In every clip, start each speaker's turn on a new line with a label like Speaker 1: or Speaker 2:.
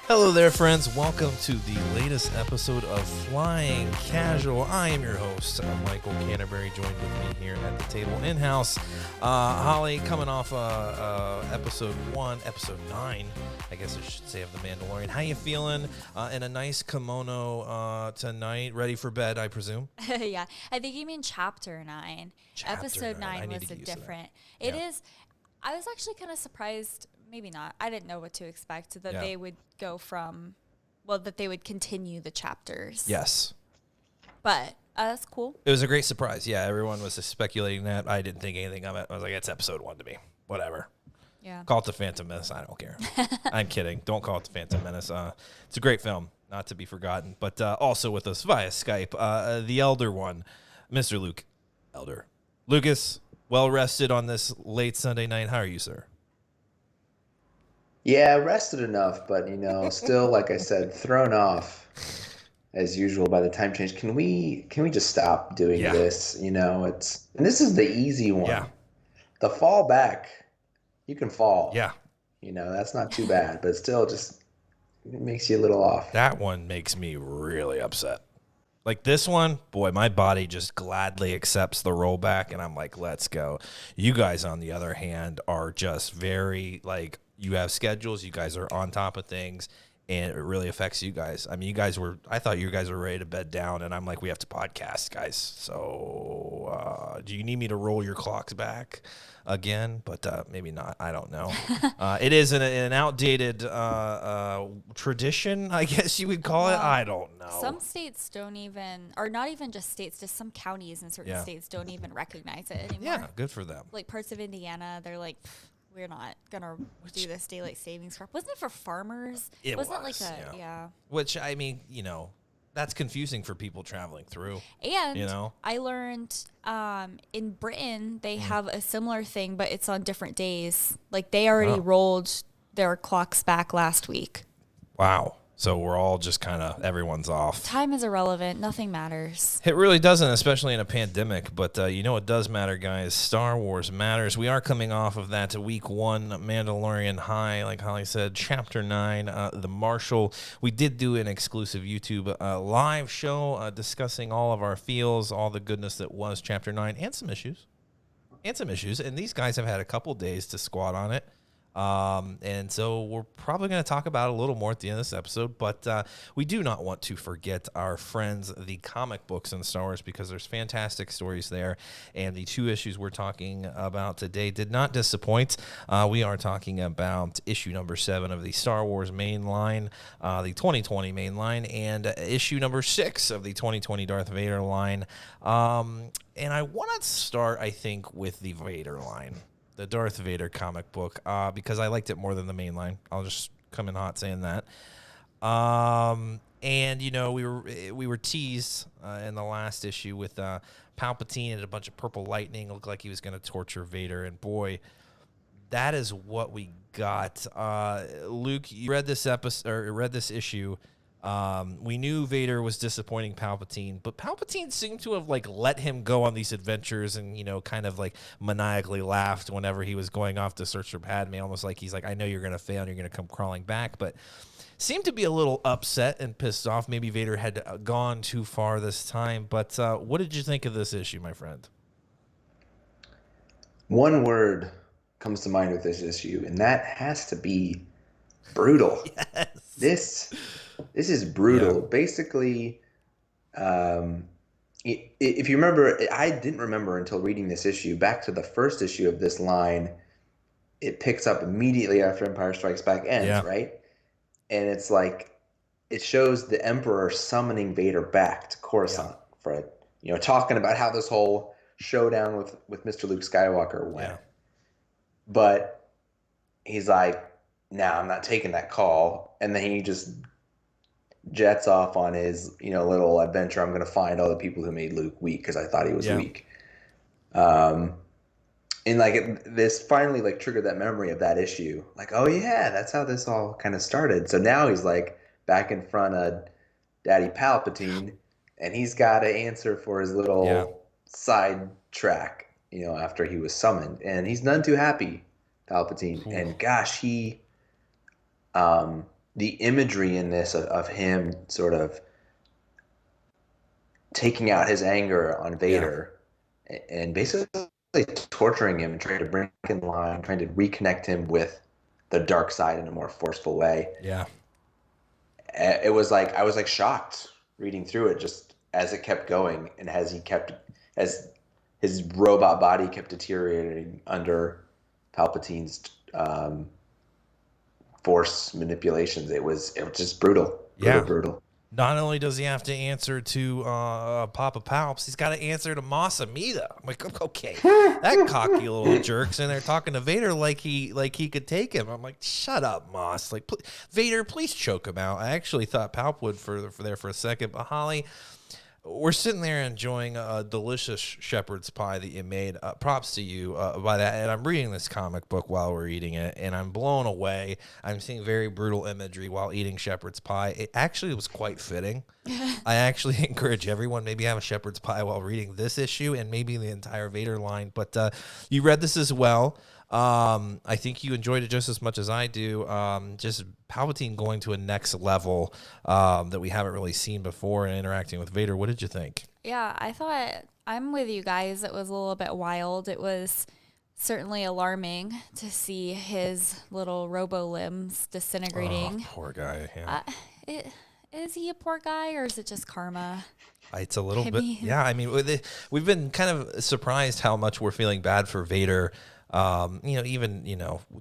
Speaker 1: Hello there, friends. Welcome to the latest episode of Flying Casual. I am your host, Michael Canterbury, joined with me here at the table in-house. Holly, coming off episode 9, I guess I should say, of The Mandalorian. How you feeling? In a nice kimono tonight, ready for bed, I presume?
Speaker 2: Yeah, I think you mean chapter 9. Episode 9 was a different. It is. I was actually kind of surprised. Maybe not. I didn't know what to expect, that they would go from, that they would continue the chapters.
Speaker 1: Yes.
Speaker 2: But that's cool.
Speaker 1: It was a great surprise. Yeah, everyone was speculating that. I didn't think anything of it. I was like, it's episode 1 to me. Whatever.
Speaker 2: Yeah.
Speaker 1: Call it the Phantom Menace. I don't care. I'm kidding. Don't call it the Phantom Menace. It's a great film, not to be forgotten. But also with us via Skype, the elder one, Mr. Luke Elder. Lucas, well rested on this late Sunday night. How are you, sir?
Speaker 3: Yeah, rested enough, but still, like I said, thrown off as usual by the time change. Can we just stop doing this? And this is the easy one.
Speaker 1: Yeah.
Speaker 3: The fall back, you can fall.
Speaker 1: Yeah.
Speaker 3: That's not too bad, but still just it makes you a little off.
Speaker 1: That one makes me really upset. Like this one, boy, my body just gladly accepts the rollback, and I'm like, let's go. You guys, on the other hand, are just very, like, you have schedules, you guys are on top of things, and it really affects you guys. I mean, I thought you guys were ready to bed down, and I'm like, we have to podcast, guys. So do you need me to roll your clocks back again? But maybe not. I don't know. It is an outdated tradition, I guess you would call it. I don't know.
Speaker 2: Some states don't even, or not even just states, just some counties in certain states don't even recognize it anymore.
Speaker 1: Yeah, good for them.
Speaker 2: Like parts of Indiana, they're like, we're not gonna do this daylight savings crap. Wasn't it for farmers?
Speaker 1: It
Speaker 2: wasn't
Speaker 1: was,
Speaker 2: like a
Speaker 1: Which, I mean, that's confusing for people traveling through.
Speaker 2: And I learned in Britain they have a similar thing, but it's on different days. Like they already rolled their clocks back last week.
Speaker 1: Wow. So we're all just kind of, everyone's off.
Speaker 2: Time is irrelevant. Nothing matters.
Speaker 1: It really doesn't, especially in a pandemic. But what does matter, guys? Star Wars matters. We are coming off of that week 1 Mandalorian high, like Holly said, chapter 9, The Marshal. We did do an exclusive YouTube live show discussing all of our feels, all the goodness that was chapter 9, and some issues. And these guys have had a couple days to squat on it. And so we're probably going to talk about it a little more at the end of this episode, but we do not want to forget our friends, the comic books in Star Wars, because there's fantastic stories there, and the 2 issues we're talking about today did not disappoint. We are talking about issue number 7 of the Star Wars main line, the 2020 main line, and issue number 6 of the 2020 Darth Vader line. And I want to start, I think, with the Vader line. The Darth Vader comic book, because I liked it more than the main line. I'll just come in hot saying that. And we were teased in the last issue with Palpatine and a bunch of purple lightning. It looked like he was going to torture Vader, and boy, that is what we got. Luke, you read this episode or read this issue. We knew Vader was disappointing Palpatine, but Palpatine seemed to have let him go on these adventures and, kind of maniacally laughed whenever he was going off to search for Padme, almost like he's like, I know you're going to fail and you're going to come crawling back, but seemed to be a little upset and pissed off. Maybe Vader had gone too far this time, but what did you think of this issue, my friend?
Speaker 3: One word comes to mind with this issue, and that has to be brutal.
Speaker 1: Yes.
Speaker 3: This is brutal. Yeah. Basically, if you remember, I didn't remember until reading this issue. Back to the first issue of this line, it picks up immediately after Empire Strikes Back ends, right? And it's like it shows the Emperor summoning Vader back to Coruscant for talking about how this whole showdown with Mr. Luke Skywalker went. Yeah. But he's like, "No, I'm not taking that call," and then he just jets off on his little adventure. I'm going to find all the people who made Luke weak because I thought he was weak. And this finally triggered that memory of that issue. Like, oh yeah, that's how this all kind of started. So now he's back in front of Daddy Palpatine, and he's got to answer for his little side track. After he was summoned, and he's none too happy, Palpatine. And gosh, he the imagery in this of him sort of taking out his anger on Vader and basically torturing him and trying to bring him in line, trying to reconnect him with the dark side in a more forceful way.
Speaker 1: Yeah.
Speaker 3: It was like, I was like shocked reading through it just as it kept going and as his robot body kept deteriorating under Palpatine's force manipulations. It was just brutal. Brutal.
Speaker 1: Not only does he have to answer to Papa Palps, he's got to answer to Mas Amedda. I'm like, okay, that cocky little jerk's in there talking to Vader like he could take him. I'm like, shut up, Mas. Like, Vader, please choke him out. I actually thought Palp would for a second, but Holly, we're sitting there enjoying a delicious shepherd's pie that you made. Props to you by that. And I'm reading this comic book while we're eating it, and I'm blown away. I'm seeing very brutal imagery while eating shepherd's pie. It actually was quite fitting. I actually encourage everyone maybe have a shepherd's pie while reading this issue and maybe the entire Vader line. But you read this as well. I think you enjoyed it just as much as I do. Just Palpatine going to a next level that we haven't really seen before and interacting with Vader. What did you think?
Speaker 2: Yeah, I thought, I'm with you guys. It was a little bit wild. It was certainly alarming to see his little robo limbs disintegrating.
Speaker 1: Oh, poor guy. Yeah.
Speaker 2: Is he a poor guy, or is it just karma?
Speaker 1: It's a little bit. Yeah, I mean, we've been kind of surprised how much we're feeling bad for Vader. Even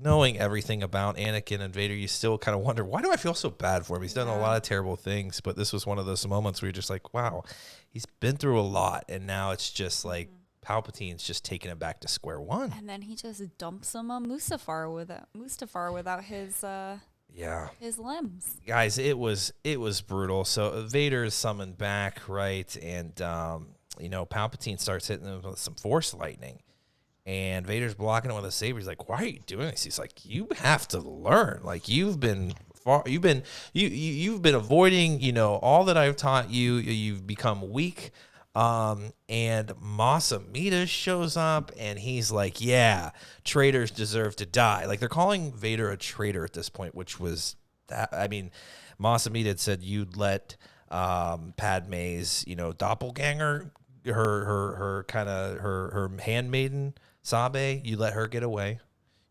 Speaker 1: knowing everything about Anakin and Vader, you still kind of wonder, why do I feel so bad for him? He's done a lot of terrible things, but this was one of those moments where you're just like, wow, he's been through a lot, and now it's just like Palpatine's just taking it back to square one.
Speaker 2: And then he just dumps him on Mustafar without his his limbs.
Speaker 1: Guys, it was brutal. So Vader is summoned back, right? And Palpatine starts hitting him with some Force lightning. And Vader's blocking it with a saber. He's like, "Why are you doing this?" He's like, "You have to learn. Like you've been avoiding, all that I've taught you. You've become weak." And Mas Amedda shows up, and he's like, "Yeah, traitors deserve to die." Like they're calling Vader a traitor at this point, which was that. I mean, Mas Amedda had said you'd let Padme's, doppelganger, her handmaiden. Sabe, you let her get away.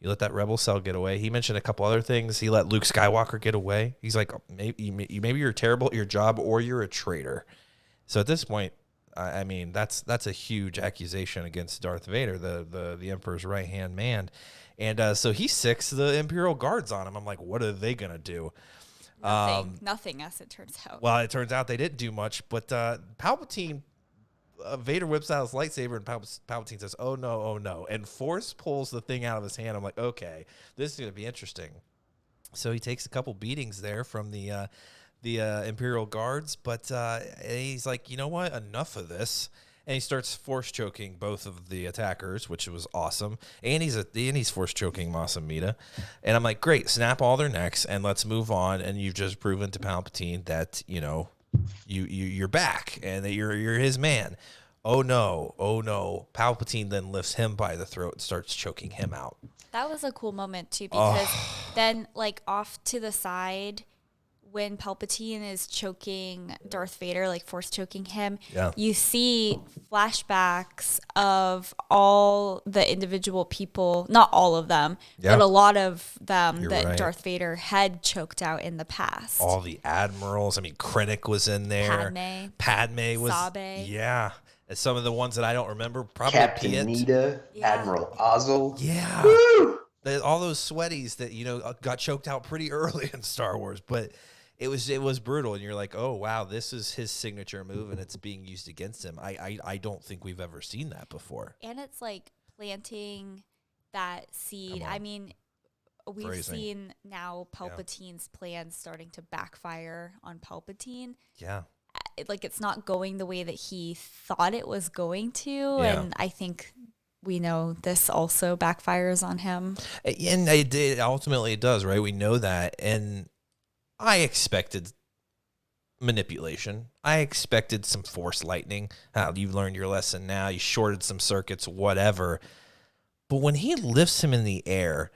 Speaker 1: You let that rebel cell get away. He mentioned a couple other things. He let Luke Skywalker get away. He's like, maybe you're terrible at your job or you're a traitor. So at this point, I mean, that's a huge accusation against Darth Vader, the Emperor's right-hand man. And so he sicks the Imperial Guards on him. I'm like, what are they going to do?
Speaker 2: Nothing, as it turns out.
Speaker 1: Well, it turns out they didn't do much, but Palpatine... Vader whips out his lightsaber and Palpatine says, "Oh no," and Force pulls the thing out of his hand. I'm like, okay, this is going to be interesting. So he takes a couple beatings there from the Imperial Guards, but he's like, you know what? Enough of this. And he starts force choking both of the attackers, which was awesome. And he's force choking Mas Amedda. And I'm like, great, snap all their necks and let's move on. And you've just proven to Palpatine that, you're back and that you're his man. Oh no. Palpatine then lifts him by the throat and starts choking him out.
Speaker 2: That was a cool moment too, because then like off to the side when Palpatine is choking Darth Vader, like force choking him, you see flashbacks of all the individual people, not all of them, but a lot of them Darth Vader had choked out in the past.
Speaker 1: All the admirals. I mean, Krennic was in there. Padme was.
Speaker 2: Sabe.
Speaker 1: Yeah. And some of the ones that I don't remember, probably
Speaker 3: Captain Nita, Admiral Ozzel.
Speaker 1: Yeah.
Speaker 3: Woo!
Speaker 1: All those sweaties that, got choked out pretty early in Star Wars, but it was brutal, and you're like, oh wow, this is his signature move, and it's being used against him. I don't think we've ever seen that before.
Speaker 2: And it's like planting that seed. I mean, we've seen now Palpatine's plans starting to backfire on Palpatine.
Speaker 1: Yeah.
Speaker 2: It's not going the way that he thought it was going to, and I think we know this also backfires on him.
Speaker 1: And ultimately it does, right? We know that, and I expected manipulation. I expected some force lightning. You've learned your lesson now. You shorted some circuits, whatever. But when he lifts him in the air,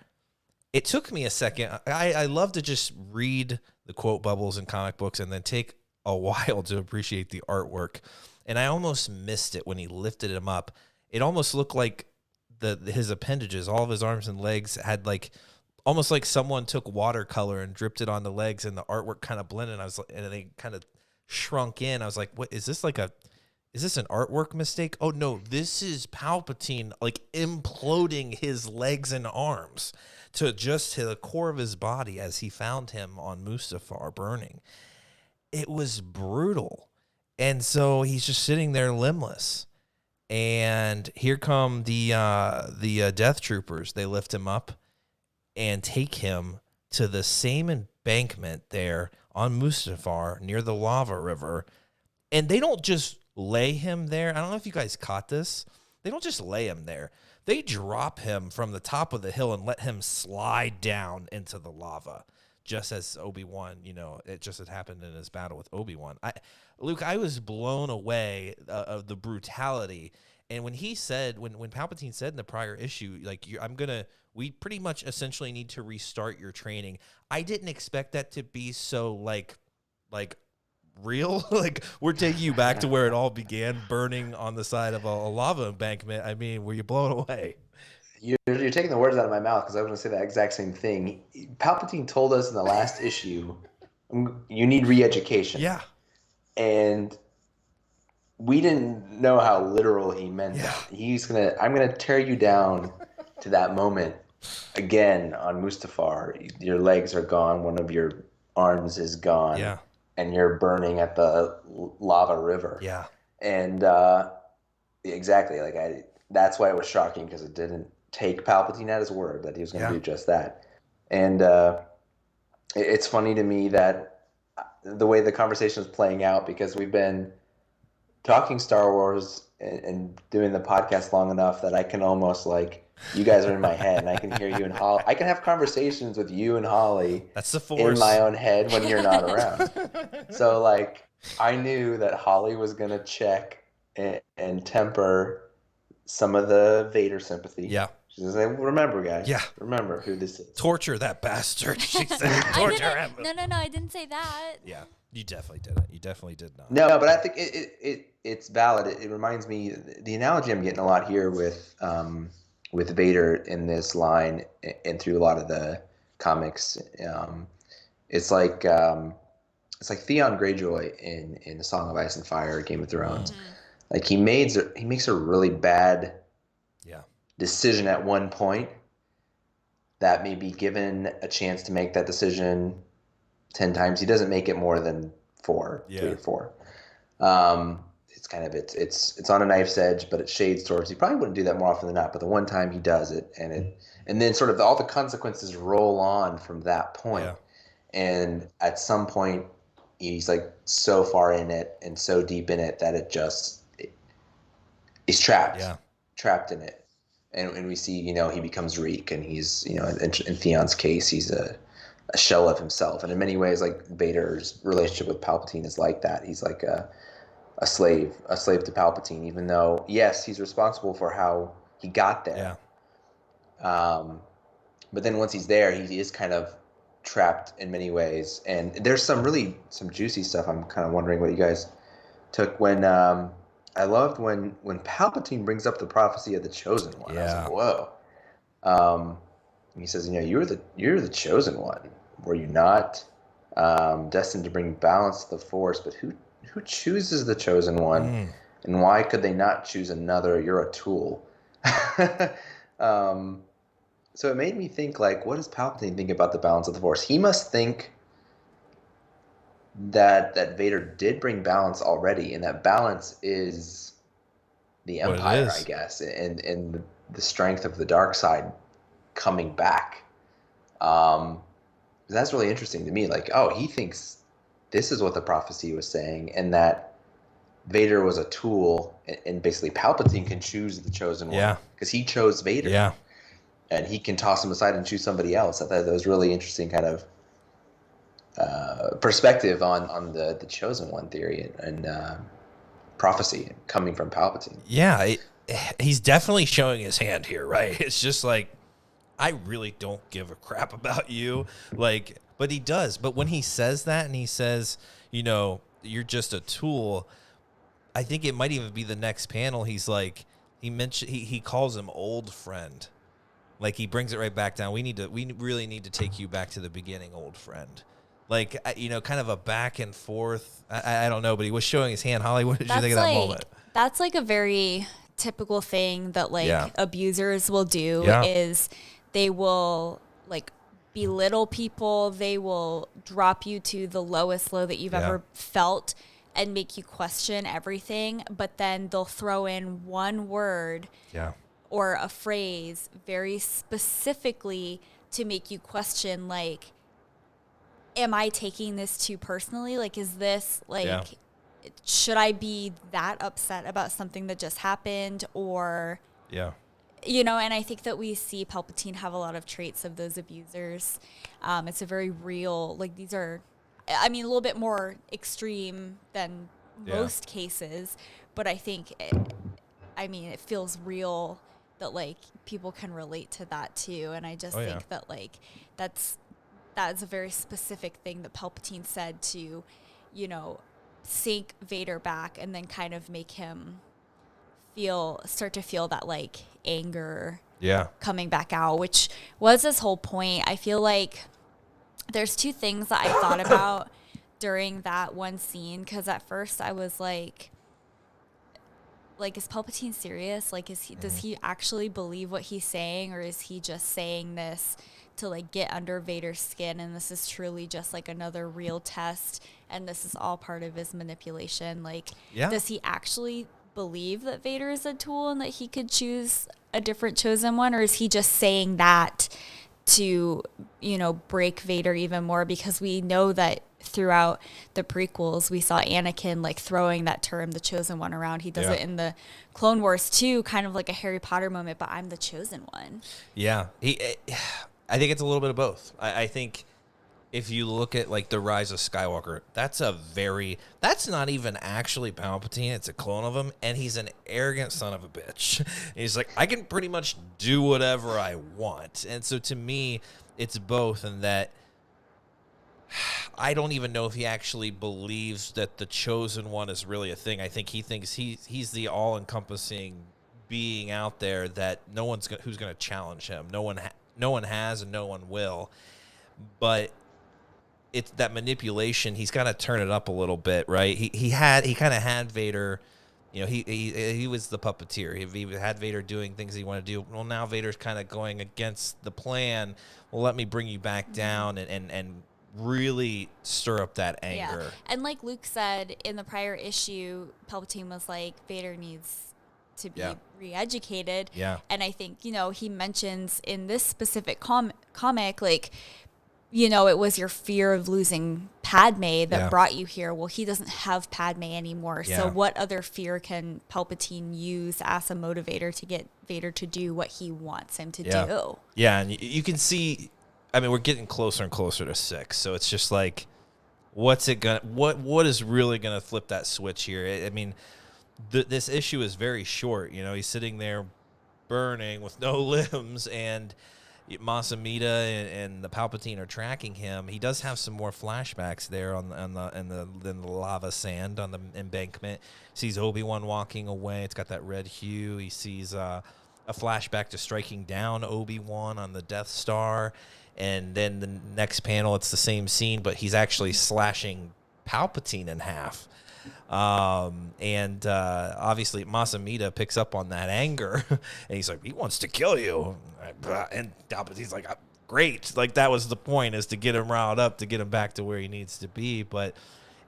Speaker 1: it took me a second. I love to just read the quote bubbles in comic books and then take a while to appreciate the artwork. And I almost missed it when he lifted him up. It almost looked like his appendages, all of his arms and legs had like almost like someone took watercolor and dripped it on the legs, and the artwork kind of blended. And they kind of shrunk in. I was like, what is this, is this an artwork mistake? Oh no, this is Palpatine like imploding his legs and arms to the core of his body as he found him on Mustafar burning. It was brutal. And so he's just sitting there limbless. And here come the Death Troopers. They lift him up and take him to the same embankment there on Mustafar near the lava river. And they don't just lay him there. I don't know if you guys caught this. They don't just lay him there. They drop him from the top of the hill and let him slide down into the lava, just as Obi-Wan, it just had happened in his battle with Obi-Wan. Luke, I was blown away of the brutality. And when he said, when Palpatine said in the prior issue, like, we pretty much essentially need to restart your training. I didn't expect that to be so like real. Like, we're taking you back to where it all began, burning on the side of a lava embankment. I mean, were you blown away?
Speaker 3: You're taking the words out of my mouth, because I was going to say that exact same thing. Palpatine told us in the last issue, you need re-education.
Speaker 1: Yeah.
Speaker 3: And we didn't know how literal he meant that. I'm going to tear you down to that moment again on Mustafar. Your legs are gone. One of your arms is gone.
Speaker 1: Yeah.
Speaker 3: And you're burning at the lava river.
Speaker 1: Yeah. And
Speaker 3: exactly. That's why it was shocking, because it didn't take Palpatine at his word that he was going to do just that. And it's funny to me that the way the conversation is playing out, because we've been talking Star Wars and doing the podcast long enough that I can almost you guys are in my head, and I can hear you and Holly. I can have conversations with you and Holly.
Speaker 1: That's the Force.
Speaker 3: In my own head when you're not around. So I knew that Holly was going to check and temper some of the Vader sympathy.
Speaker 1: Yeah.
Speaker 3: She's going to say, remember, guys.
Speaker 1: Yeah.
Speaker 3: Remember who this is.
Speaker 1: Torture that bastard. She said, torture him.
Speaker 2: No, I didn't say that.
Speaker 1: Yeah. You definitely didn't. You definitely did not.
Speaker 3: No, but I think it's valid. It reminds me, the analogy I'm getting a lot here with Vader in this line and through a lot of the comics, it's like Theon Greyjoy in The Song of Ice and Fire, Game of Thrones. Mm-hmm. He makes a really bad decision at one point that may be given a chance to make that decision 10 times. He doesn't make it more than 3 or 4. It's kind of it's on a knife's edge, but it shades towards. He probably wouldn't do that more often than not, but the one time he does it, and then sort of all the consequences roll on from that point. Yeah. And at some point, he's so far in it and so deep in it that he's trapped, trapped in it. And we see, he becomes Reek, and he's, in Theon's case, he's a shell of himself. And in many ways, Vader's relationship with Palpatine is like that. He's like a slave to Palpatine, even though, yes, he's responsible for how he got there. Yeah. But then once he's there, he is kind of trapped in many ways. And there's some juicy stuff. I'm kind of wondering what you guys took when, I loved when Palpatine brings up the prophecy of the Chosen One. Yeah. I was whoa. He says, you're the Chosen One. Were you not destined to bring balance to the Force? But who chooses the Chosen One, and why could they not choose another? You're a tool. So it made me think, what does Palpatine think about the balance of the Force? He must think that Vader did bring balance already, and that balance is the Empire, I guess, and the strength of the dark side coming back. That's really interesting to me. He thinks this is what the prophecy was saying, and that Vader was a tool, and basically Palpatine can choose the Chosen One because he chose Vader. Yeah. And he can toss him aside and choose somebody else. I thought that was really interesting kind of perspective on the Chosen One theory and prophecy coming from Palpatine.
Speaker 1: Yeah, he's definitely showing his hand here, right? It's just I really don't give a crap about you. Like, but he does. But when he says that and he says, you know, you're just a tool, I think it might even be the next panel. He's like, he calls him old friend. Like, he brings it right back down. We really need to take you back to the beginning, old friend. Like, you know, kind of a back and forth. I don't know, but he was showing his hand. Holly, what did you think of that moment?
Speaker 2: That's like a very typical thing that like abusers will do is they will like belittle people. They will drop you to the lowest low that you've ever felt and make you question everything. But then they'll throw in one word or a phrase very specifically to make you question, like, am I taking this too personally? Like, is this like, should I be that upset about something that just happened? Or, you know, and I think that we see Palpatine have a lot of traits of those abusers. It's a very real, like, these are, I mean, a little bit more extreme than most cases, but I think, it feels real that, like, people can relate to that too. And I just think that, like, that's a very specific thing that Palpatine said to, you know, sink Vader back and then kind of make him start to feel that, like, anger coming back out, which was his whole point. I feel like there's two things that I thought about during that one scene, because at first I was like, is Palpatine serious? Like, does he actually believe what he's saying, or is he just saying this to, like, get under Vader's skin, and this is truly just, like, another real test, and this is all part of his manipulation? Like, does he actually believe that Vader is a tool and that he could choose a different chosen one, or is he just saying that to, you know, break Vader even more? Because we know that throughout the prequels, we saw Anakin, like, throwing that term, the chosen one, around. He does it in the Clone Wars too, kind of like a Harry Potter moment, but I'm the chosen one. Yeah.
Speaker 1: I think it's a little bit of both. I think if you look at, like, the Rise of Skywalker, that's not even actually Palpatine. It's a clone of him, and he's an arrogant son of a bitch. He's like, I can pretty much do whatever I want. And so to me, it's both, in that I don't even know if he actually believes that the chosen one is really a thing. I think he thinks he's the all-encompassing being out there that no one's who's going to challenge him. No one has, and no one will. But it's that manipulation. He's got to turn it up a little bit, right? He kind of had Vader. You know, he was the puppeteer. He had Vader doing things he wanted to do. Well, now Vader's kind of going against the plan. Well, let me bring you back down and really stir up that anger.
Speaker 2: Yeah. And like Luke said in the prior issue, Palpatine was like, Vader needs to be re-educated.
Speaker 1: Yeah.
Speaker 2: And I think, you know, he mentions in this specific comic, like, you know, it was your fear of losing Padme that brought you here. Well, he doesn't have Padme anymore. Yeah. So what other fear can Palpatine use as a motivator to get Vader to do what he wants him to do?
Speaker 1: Yeah, and you can see, I mean, we're getting closer and closer to 6. So it's just like, what is really going to flip that switch here? I mean, this issue is very short. You know, he's sitting there burning with no limbs, and Masamita and the Palpatine are tracking him. He does have some more flashbacks there on the lava sand on the embankment. Sees Obi-Wan walking away. It's got that red hue. He sees a flashback to striking down Obi-Wan on the Death Star. And then the next panel, it's the same scene, but he's actually slashing Palpatine in half. Obviously Masamita picks up on that anger, and he's like, he wants to kill you. And Palpatine's like, great. Like, that was the point, is to get him riled up, to get him back to where he needs to be.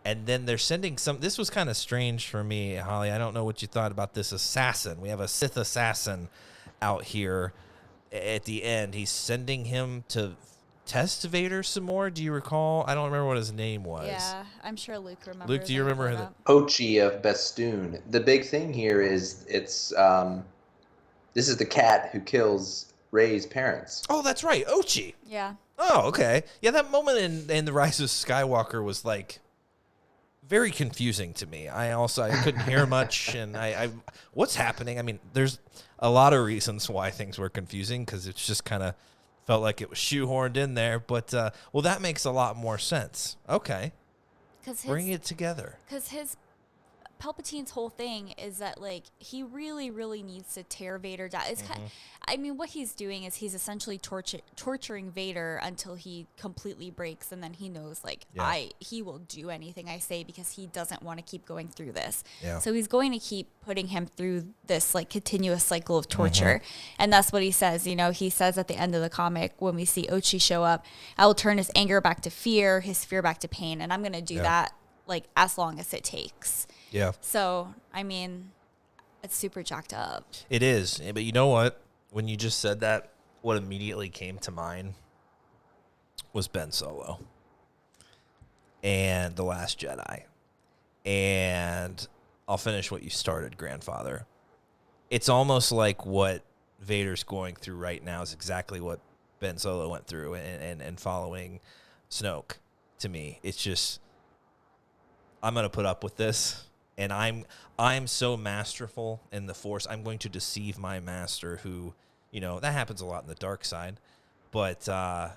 Speaker 1: And then they're sending this was kind of strange for me, Holly. I don't know what you thought about this assassin. We have a Sith assassin out here at the end. He's sending him to test Vader some more. Do you recall? I don't remember what his name was.
Speaker 2: Yeah, I'm sure Luke remembers.
Speaker 1: Luke, do you remember that?
Speaker 3: Ochi of Bestoon. The big thing here is this is the cat who kills Rey's parents.
Speaker 1: Oh, that's right, Ochi.
Speaker 2: Yeah.
Speaker 1: Oh, okay. Yeah, that moment in The Rise of Skywalker was, like, very confusing to me. I couldn't hear much, and I what's happening? I mean, there's a lot of reasons why things were confusing, because it's just kind of Felt like it was shoehorned in there, but well, that makes a lot more sense. Okay, bring it together.
Speaker 2: Because his Palpatine's whole thing is that, like, he really, really needs to tear Vader down. It's I mean, what he's doing is he's essentially torturing Vader until he completely breaks, and then he knows, like, he will do anything I say because he doesn't want to keep going through this. Yeah. So he's going to keep putting him through this, like, continuous cycle of torture. And that's what he says. You know, he says at the end of the comic, when we see Ochi show up, I will turn his anger back to fear, his fear back to pain, and I'm going to do that, like, as long as it takes.
Speaker 1: Yeah.
Speaker 2: So, I mean, it's super jacked up.
Speaker 1: It is. But you know what? When you just said that, what immediately came to mind was Ben Solo and The Last Jedi. And I'll finish what you started, Grandfather. It's almost like what Vader's going through right now is exactly what Ben Solo went through and following Snoke. To me, it's just, I'm going to put up with this. And I'm so masterful in the Force. I'm going to deceive my master who, you know, that happens a lot in the dark side. But a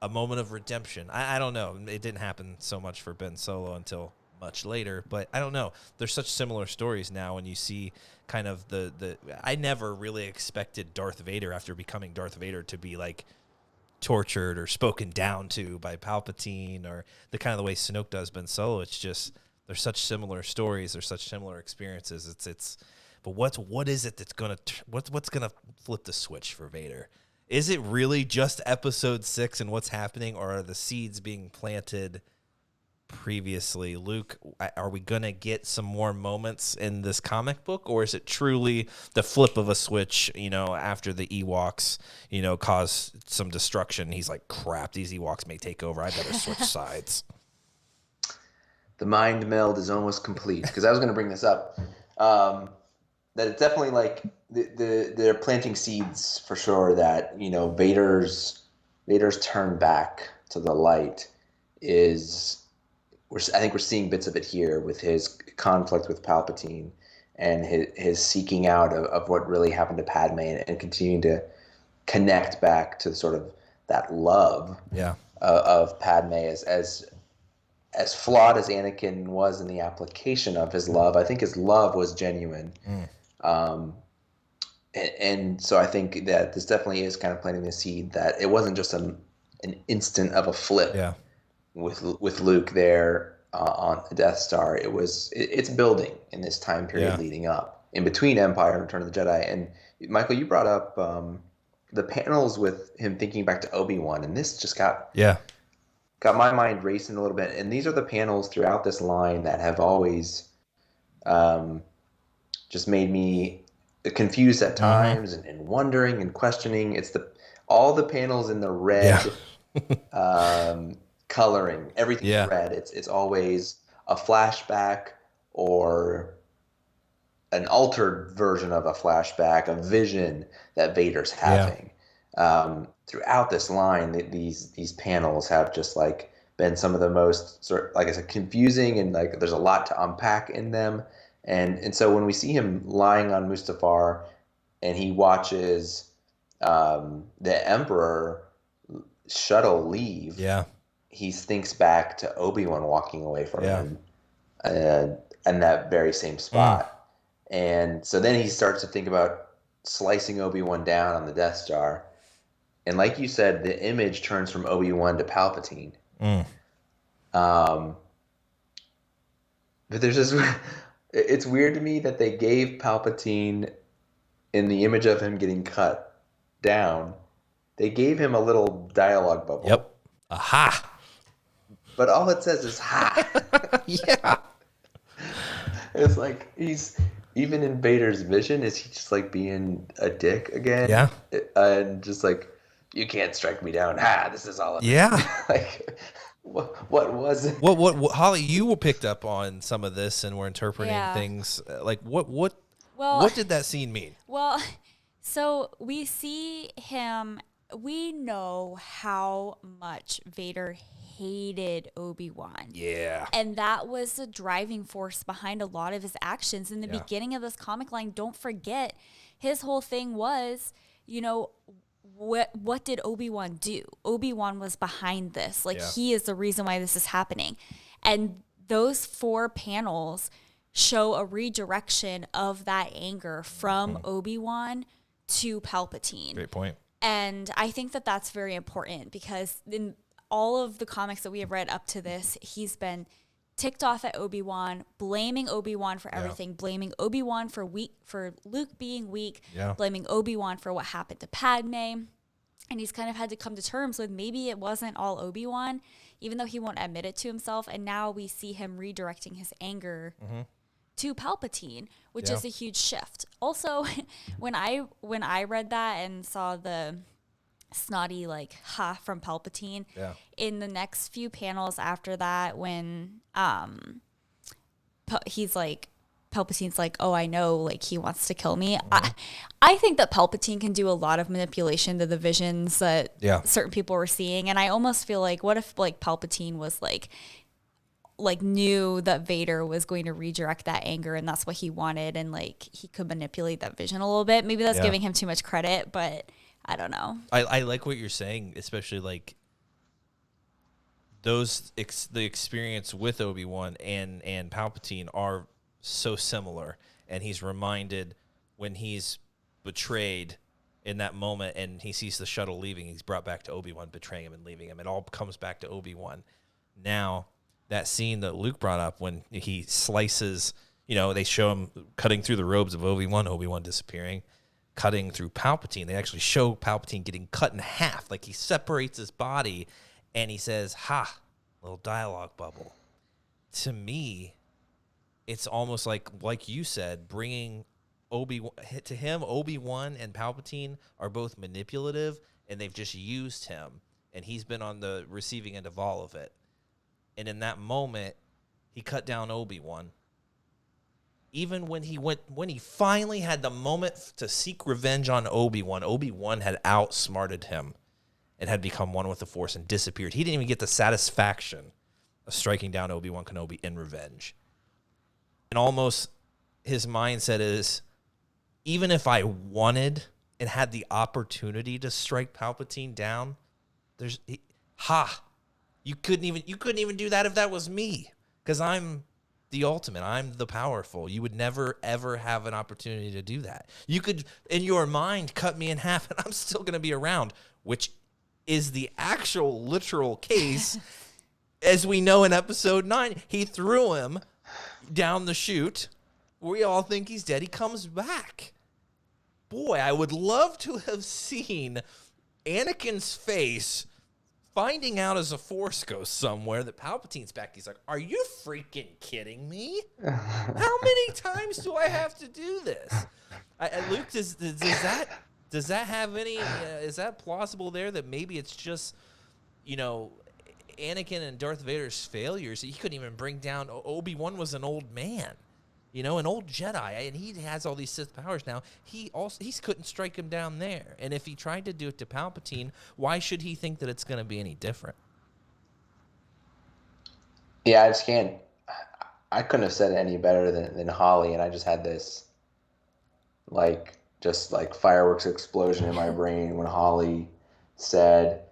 Speaker 1: moment of redemption. I don't know. It didn't happen so much for Ben Solo until much later. But I don't know. There's such similar stories now when you see kind of the I never really expected Darth Vader after becoming Darth Vader to be like tortured or spoken down to by Palpatine or the kind of the way Snoke does Ben Solo. It's just... There's such similar stories. There's such similar experiences. But what is it that's gonna what's gonna flip the switch for Vader? Is it really just Episode 6 and what's happening, or are the seeds being planted previously? Luke, are we gonna get some more moments in this comic book, or is it truly the flip of a switch? You know, after the Ewoks, you know, cause some destruction, he's like, crap, these Ewoks may take over. I better switch sides.
Speaker 3: The mind meld is almost complete, because I was going to bring this up, that it's definitely like they're planting seeds for sure that, you know, Vader's turn back to the light is, I think we're seeing bits of it here with his conflict with Palpatine and his seeking out of what really happened to Padme and continuing to connect back to sort of that love of Padme as flawed as Anakin was in the application of his love. I think his love was genuine. And so I think that this definitely is kind of planting the seed that it wasn't just an instant of a flip with Luke there on the Death Star. It's building in this time period leading up in between Empire and Return of the Jedi. And Michael, you brought up the panels with him thinking back to Obi-Wan, and this just got my mind racing a little bit. And these are the panels throughout this line that have always just made me confused at times and wondering and questioning. It's all the panels in the red coloring. Everything's red. It's always a flashback or an altered version of a flashback, a vision that Vader's having. Throughout this line, these panels have just like been some of the most like I said, confusing, and like there's a lot to unpack in them. And so when we see him lying on Mustafar and he watches the Emperor shuttle leave, he thinks back to Obi-Wan walking away from him and that very same spot. And so then he starts to think about slicing Obi-Wan down on the Death Star. And like you said, the image turns from Obi-Wan to Palpatine. But there's this... It's weird to me that they gave Palpatine, in the image of him getting cut down, they gave him a little dialogue bubble.
Speaker 1: Yep. Aha!
Speaker 3: But all it says is ha! It's like he's... Even in Vader's vision, is he just like being a dick again?
Speaker 1: Yeah.
Speaker 3: And just like, you can't strike me down. This is all. Like, what was it?
Speaker 1: What Holly, you picked up on some of this and were interpreting things. Like, what did that scene mean?
Speaker 2: Well, so we see him. We know how much Vader hated Obi-Wan.
Speaker 1: Yeah.
Speaker 2: And that was the driving force behind a lot of his actions in the beginning of this comic line. Don't forget, his whole thing was, you know, what did Obi-Wan do? Obi-Wan was behind this. Like, he is the reason why this is happening. And those 4 panels show a redirection of that anger from Obi-Wan to Palpatine.
Speaker 1: Great point.
Speaker 2: And I think that that's very important, because in all of the comics that we have read up to this, he's been ticked off at Obi-Wan, blaming Obi-Wan for everything, blaming Obi-Wan for Luke being weak, blaming Obi-Wan for what happened to Padme. And he's kind of had to come to terms with maybe it wasn't all Obi-Wan, even though he won't admit it to himself. And now we see him redirecting his anger to Palpatine, which is a huge shift. Also, when I read that and saw the snotty from Palpatine, in the next few panels after that, when he's like, Palpatine's like, oh, I know, like, he wants to kill me. I think that Palpatine can do a lot of manipulation to the visions that certain people were seeing. And I almost feel like, what if like Palpatine was like knew that Vader was going to redirect that anger, and that's what he wanted, and like he could manipulate that vision a little bit. Maybe that's giving him too much credit, but I don't know.
Speaker 1: I like what you're saying, especially like the experience with Obi-Wan and Palpatine are so similar, and he's reminded when he's betrayed in that moment and he sees the shuttle leaving, he's brought back to Obi-Wan betraying him and leaving him. It all comes back to Obi-Wan. Now, that scene that Luke brought up when he slices, they show him cutting through the robes of Obi-Wan disappearing, cutting through Palpatine. They actually show Palpatine getting cut in half, like he separates his body, and he says, "Ha," little dialogue bubble. To me, it's almost like you said, bringing to him, Obi-Wan and Palpatine are both manipulative, and they've just used him, and he's been on the receiving end of all of it. And in that moment, he cut down Obi-Wan. Even when he finally had the moment to seek revenge on Obi-Wan, Obi-Wan had outsmarted him and had become one with the Force and disappeared. He didn't even get the satisfaction of striking down Obi-Wan Kenobi in revenge. And almost his mindset is, even if I wanted and had the opportunity to strike Palpatine down, you couldn't even do that if that was me, because I'm the ultimate. I'm the powerful. You would never, ever have an opportunity to do that. You could, in your mind, cut me in half, and I'm still going to be around, which is the actual literal case. As we know in episode 9, he threw him down the chute. We all think he's dead. He comes back. Boy, I would love to have seen Anakin's face finding out as a Force ghost somewhere that Palpatine's back. He's like, "Are you freaking kidding me? How many times do I have to do this?" Luke, does that have any? Is that plausible there? That maybe it's just, Anakin and Darth Vader's failures. He couldn't even bring down. Obi-Wan was an old man, an old Jedi, and he has all these Sith powers now. He couldn't strike him down there. And if he tried to do it to Palpatine, why should he think that it's going to be any different?
Speaker 3: Yeah, I just can't. I couldn't have said it any better than Holly, and I just had this, fireworks explosion in my brain when Holly said,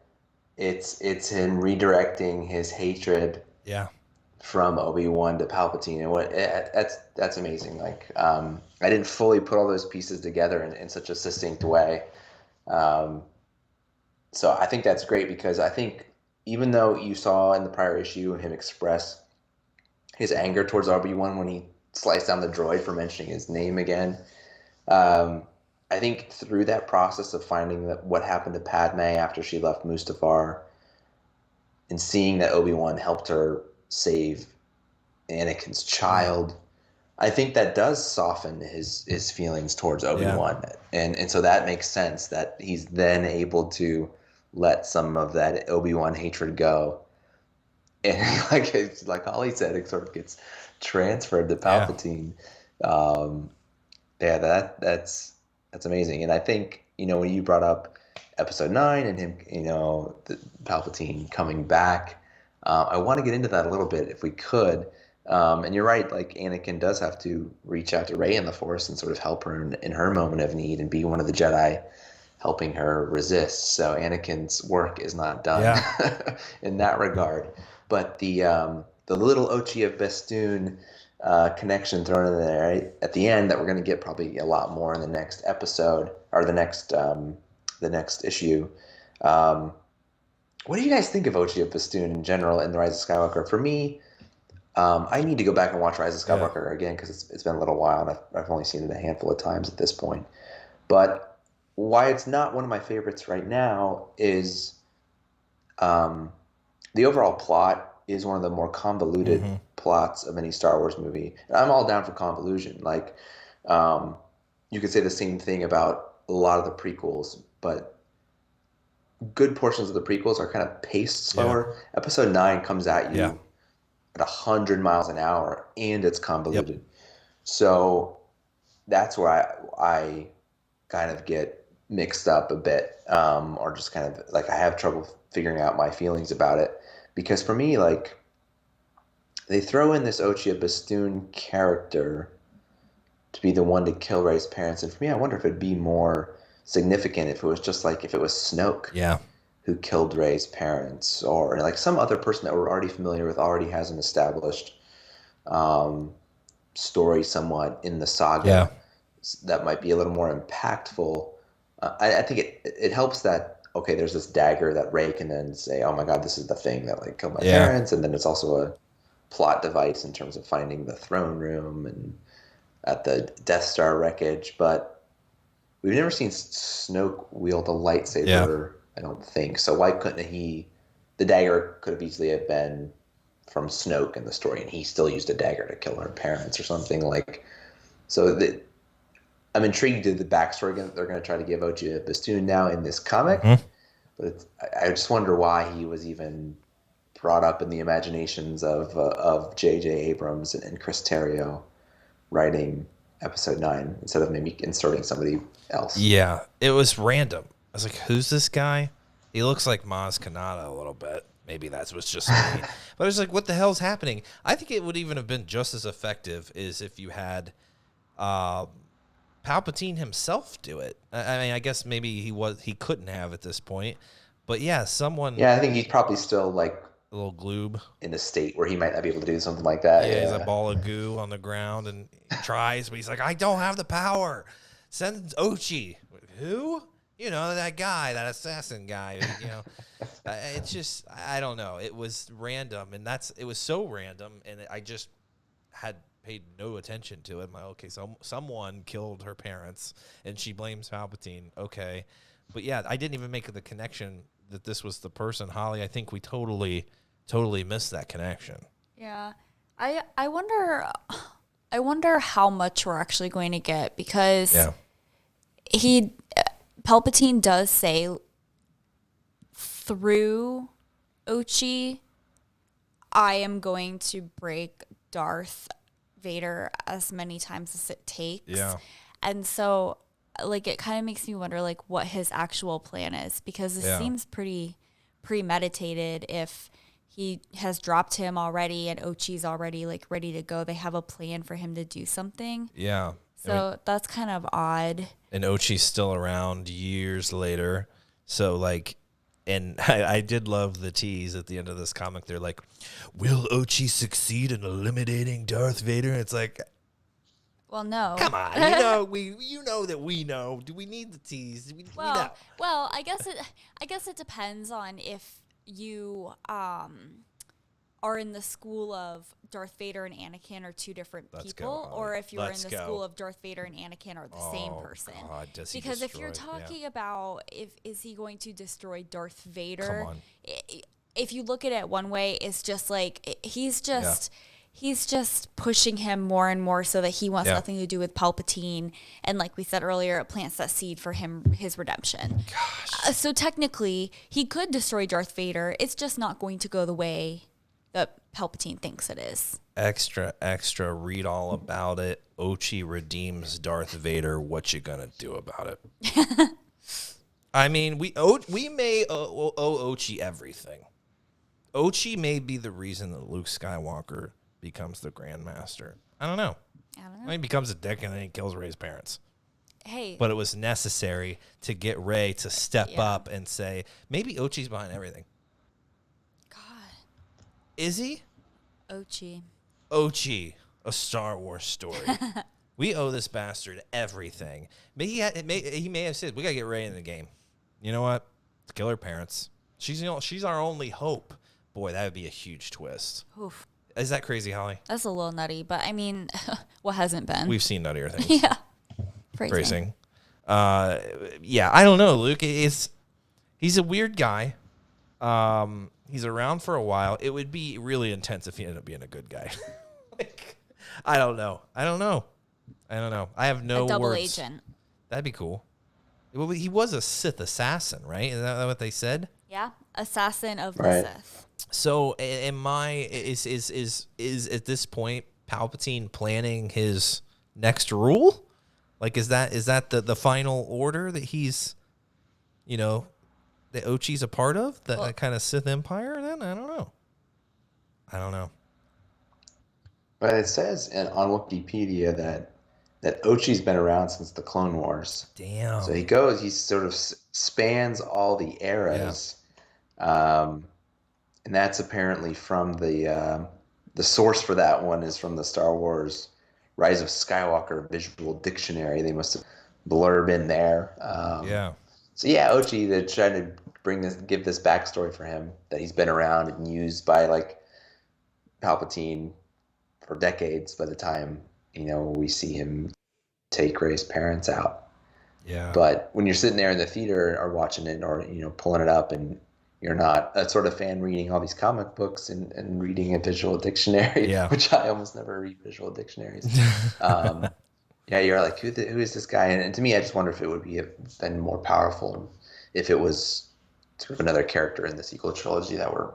Speaker 3: It's him redirecting his hatred from Obi-Wan to Palpatine, and that's amazing. I didn't fully put all those pieces together in such a succinct way. So I think that's great, because I think even though you saw in the prior issue him express his anger towards Obi-Wan when he sliced down the droid for mentioning his name again, I think through that process of finding what happened to Padme after she left Mustafar, and seeing that Obi-Wan helped her save Anakin's child, I think that does soften his feelings towards Obi-Wan. And so that makes sense that he's then able to let some of that Obi-Wan hatred go. And like Holly said, it sort of gets transferred to Palpatine. That's amazing. And I think, when you brought up episode 9 and him, the Palpatine coming back, I want to get into that a little bit if we could. And you're right, Anakin does have to reach out to Rey in the Force and sort of help her in her moment of need and be one of the Jedi helping her resist. So Anakin's work is not done in that regard. But the little Ochi of Bestoon connection thrown in there right, at the end that we're going to get probably a lot more in the next episode or the next issue. What do you guys think of Ochi of Bestoon in general in The Rise of Skywalker? For me, I need to go back and watch Rise of Skywalker again because it's been a little while and I've only seen it a handful of times at this point. But why it's not one of my favorites right now is the overall plot is one of the more convoluted plots of any Star Wars movie. And I'm all down for convolution. Like, you could say the same thing about a lot of the prequels, but good portions of the prequels are kind of paced slower. Yeah. Episode 9 comes at you at 100 miles an hour, and it's convoluted. Yep. So that's where I kind of get mixed up a bit, or just kind of like I have trouble figuring out my feelings about it. Because for me, like, they throw in this Ochi of Bestoon character to be the one to kill Rey's parents. And for me, I wonder if it'd be more significant if it was just like if it was Snoke who killed Rey's parents, or like some other person that we're already familiar with, already has an established story somewhat in the saga that might be a little more impactful. I think it helps that, okay, there's this dagger that Rey can then say, oh my God, this is the thing that like killed my parents. And then it's also a plot device in terms of finding the throne room and at the Death Star wreckage. But we've never seen Snoke wield a lightsaber, I don't think. So why couldn't the dagger could have easily have been from Snoke in the story, and he still used a dagger to kill her parents or something like. So I'm intrigued to the backstory that they're going to try to give Ochi of Bestoon now in this comic. But I just wonder why he was even brought up in the imaginations of J.J. Abrams and Chris Terrio writing Episode 9 instead of maybe inserting somebody else.
Speaker 1: Yeah, it was random. I was like, who's this guy? He looks like Maz Kanata a little bit. Maybe that was just me. But I was like, what the hell's happening? I think it would even have been just as effective as if you had Palpatine himself do it. I mean, I guess maybe he couldn't have at this point. But yeah, someone...
Speaker 3: Yeah, I think he's probably still like...
Speaker 1: a little gloob.
Speaker 3: In a state where he might not be able to do something like that.
Speaker 1: Yeah, he's a ball of goo on the ground and he tries, but he's like, I don't have the power. Send Ochi. Who? You know, that guy, that assassin guy, you know. It's just, I don't know. It was random, and it was so random, and I just had paid no attention to it. I'm like, okay, so someone killed her parents, and she blames Palpatine. Okay. But yeah, I didn't even make the connection that this was the person. Holly, I think we totally missed that connection.
Speaker 2: Yeah. I wonder how much we're actually going to get, because Palpatine does say through Ochi, I am going to break Darth Vader as many times as it takes. Yeah. And so, like, it kind of makes me wonder, like, what his actual plan is, because it seems pretty premeditated if he has dropped him already and Ochi's already, like, ready to go. They have a plan for him to do something.
Speaker 1: Yeah.
Speaker 2: So that's kind of odd.
Speaker 1: And Ochi's still around years later. So, like, and I did love the tease at the end of this comic. They're like, will Ochi succeed in eliminating Darth Vader? And it's like,
Speaker 2: well, no.
Speaker 1: Come on, you know that we know. Do we need the tease? We know.
Speaker 2: Well, I guess it depends on if you are in the school of Darth Vader and Anakin are two different people, or if you're in the school of Darth Vader and Anakin are the same person.
Speaker 1: God,
Speaker 2: because if you're talking about is he going to destroy Darth Vader?
Speaker 1: Come on.
Speaker 2: If you look at it one way, it's just like he's just pushing him more and more so that he wants nothing to do with Palpatine. And like we said earlier, it plants that seed for his redemption. So technically, he could destroy Darth Vader. It's just not going to go the way that Palpatine thinks it is.
Speaker 1: Extra, read all about it. Ochi redeems Darth Vader. What you gonna do about it? I mean, we may owe Ochi everything. Ochi may be the reason that Luke Skywalker becomes the Grandmaster. I don't know. He becomes a dick and then he kills Rey's parents.
Speaker 2: hey.
Speaker 1: But it was necessary to get Rey to step up and say, maybe Ochi's behind everything.
Speaker 2: God.
Speaker 1: Is he?
Speaker 2: Ochi,
Speaker 1: a Star Wars story. We owe this bastard everything. He may have said, we got to get Rey in the game. You know what? Let's kill her parents. She's our only hope. Boy, that would be a huge twist.
Speaker 2: Oof.
Speaker 1: Is that crazy, Holly?
Speaker 2: That's a little nutty, but I mean, what hasn't been?
Speaker 1: We've seen nuttier things.
Speaker 2: Yeah.
Speaker 1: Phrasing. Yeah, I don't know, Luke. He's a weird guy. He's around for a while. It would be really intense if he ended up being a good guy. I don't know. I have no words.
Speaker 2: A double agent.
Speaker 1: That'd be cool. Well, he was a Sith assassin, right? Is that what they said?
Speaker 2: Yeah, assassin of the Sith.
Speaker 1: So, is at this point Palpatine planning his next rule? Like, is that the final order that he's, that Ochi's a part of? That kind of Sith Empire? Then I don't know.
Speaker 3: But it says on Wikipedia that Ochi's been around since the Clone Wars.
Speaker 1: Damn.
Speaker 3: So he sort of spans all the eras. And that's apparently from the source for that one is from the Star Wars Rise of Skywalker visual dictionary. They must have blurb in there. So yeah, Ochi, they're trying to give this backstory for him that he's been around and used by like Palpatine for decades by the time, we see him take Rey's parents out.
Speaker 1: Yeah.
Speaker 3: But when you're sitting there in the theater or watching it or, pulling it up and you're not a sort of fan reading all these comic books and reading a visual dictionary, which I almost never read visual dictionaries. You're like, who is this guy? And to me, I just wonder if it would been more powerful if it was sort of another character in the sequel trilogy that we're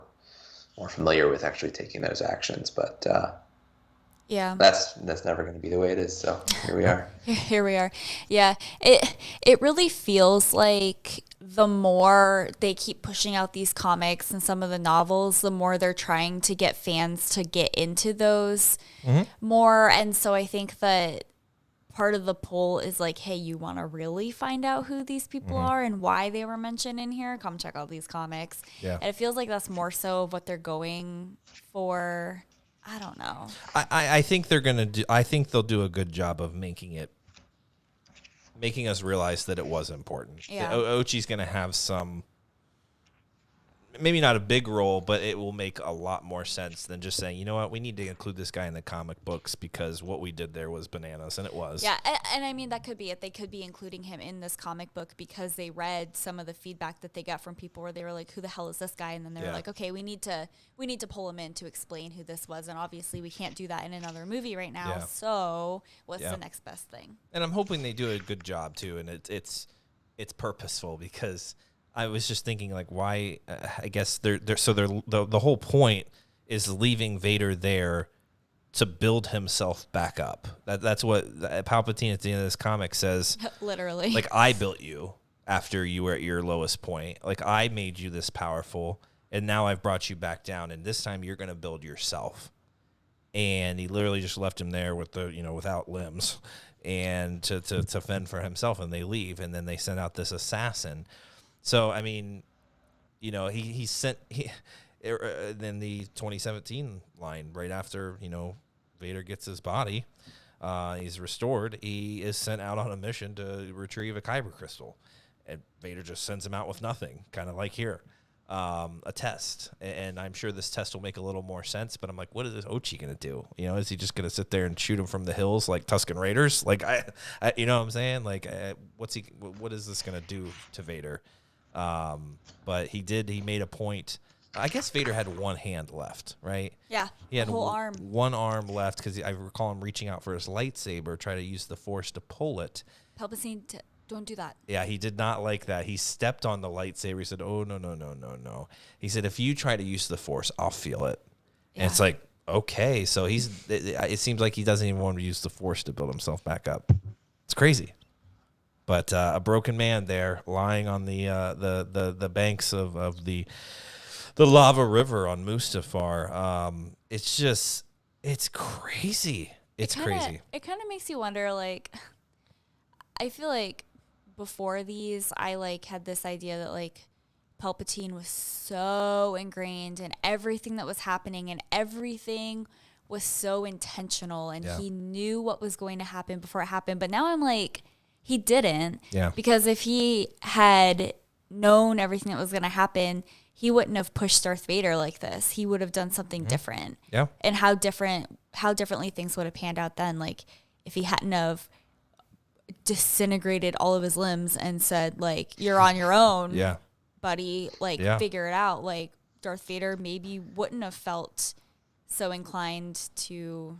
Speaker 3: more familiar with actually taking those actions. But that's never going to be the way it is. So here we are.
Speaker 2: Here we are. Yeah, it really feels like the more they keep pushing out these comics and some of the novels, the more they're trying to get fans to get into those more. And so I think that part of the pull is like, hey, you want to really find out who these people are and why they were mentioned in here? Come check out these comics.
Speaker 1: Yeah.
Speaker 2: And it feels like that's more so of what they're going for. I don't know.
Speaker 1: I think I think they'll do a good job of making us realize that it was important.
Speaker 2: Yeah.
Speaker 1: Ochi's going to have some, maybe not a big role, but it will make a lot more sense than just saying, you know what, we need to include this guy in the comic books because what we did there was bananas, and it was.
Speaker 2: Yeah, and I mean, that could be it. They could be including him in this comic book because they read some of the feedback that they got from people where they were like, who the hell is this guy? And then they were like, okay, we need to pull him in to explain who this was, and obviously we can't do that in another movie right now, so what's the next best thing? And
Speaker 1: I'm hoping they do a good job, too, and it's purposeful because I was just thinking, like, why? I guess the whole point is leaving Vader there to build himself back up. That's what Palpatine at the end of this comic says.
Speaker 2: Literally,
Speaker 1: like, I built you after you were at your lowest point. Like, I made you this powerful, and now I've brought you back down, and this time you're going to build yourself. And he literally just left him there with without limbs, and to fend for himself. And they leave, and then they send out this assassin. So, I mean, he sent then the 2017 line right after, Vader gets his body, he's restored. He is sent out on a mission to retrieve a kyber crystal, and Vader just sends him out with nothing, kind of like here, a test. And I'm sure this test will make a little more sense, but I'm like, what is this Ochi going to do? Is he just going to sit there and shoot him from the hills like Tusken Raiders? Like, I you know what I'm saying? Like, what is this going to do to Vader? But he made a point. I guess Vader had one hand left, right?
Speaker 2: Yeah,
Speaker 1: he had
Speaker 2: a whole arm.
Speaker 1: One arm left because I recall him reaching out for his lightsaber, try to use the Force to pull it.
Speaker 2: Palpatine, don't do that.
Speaker 1: Yeah, he did not like that. He stepped on the lightsaber. He said, oh, no. He said, if you try to use the Force, I'll feel it. Yeah. And it's like, okay. So it seems like he doesn't even want to use the Force to build himself back up. It's crazy. But a broken man there lying on the banks of the lava river on Mustafar. It's crazy. It's crazy.
Speaker 2: It kind of makes you wonder, like, I feel like before these, I like had this idea that like Palpatine was so ingrained in everything that was happening, and everything was so intentional, and he knew what was going to happen before it happened. But now I'm like, he didn't.
Speaker 1: Yeah.
Speaker 2: Because if he had known everything that was going to happen, he wouldn't have pushed Darth Vader like this. He would have done something different.
Speaker 1: Yeah.
Speaker 2: And how differently things would have panned out then. Like if he hadn't have disintegrated all of his limbs and said like, you're on your own, buddy, like figure it out. Like Darth Vader maybe wouldn't have felt so inclined to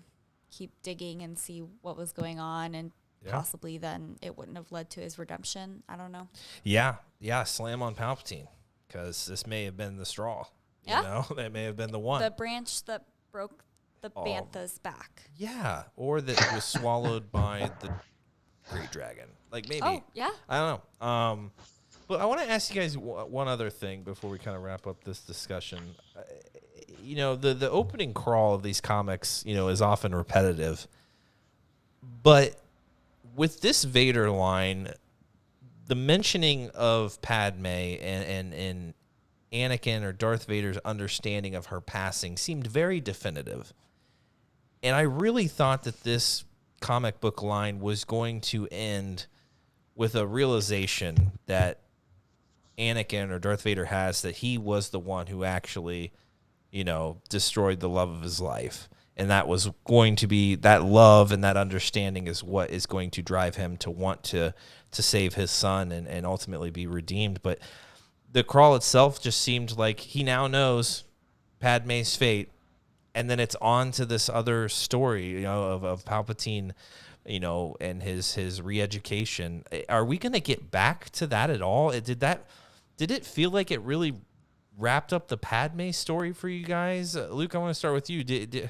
Speaker 2: keep digging and see what was going on, and possibly then it wouldn't have led to his redemption. I don't know.
Speaker 1: Yeah. Slam on Palpatine, because this may have been the straw. You know, that may have been the one.
Speaker 2: The branch that broke the Bantha's back.
Speaker 1: Yeah, or that it was swallowed by the Great Dragon. Like maybe.
Speaker 2: Oh, yeah.
Speaker 1: I don't know. But I want to ask you guys one other thing before we kind of wrap up this discussion. You know, the opening crawl of these comics, you know, is often repetitive. But with this Vader line, the mentioning of Padme and Anakin or Darth Vader's understanding of her passing seemed very definitive. And I really thought that this comic book line was going to end with a realization that Anakin or Darth Vader has, that he was the one who actually, you know, destroyed the love of his life. And that was going to be, that love and that understanding is what is going to drive him to want to save his son and ultimately be redeemed. But the crawl itself just seemed like he now knows Padme's fate. And then it's on to this other story, you know, of Palpatine, you know, and his re-education. Are we going to get back to that at all? Did it feel like it really wrapped up the Padme story for you guys? Luke, I want to start with you.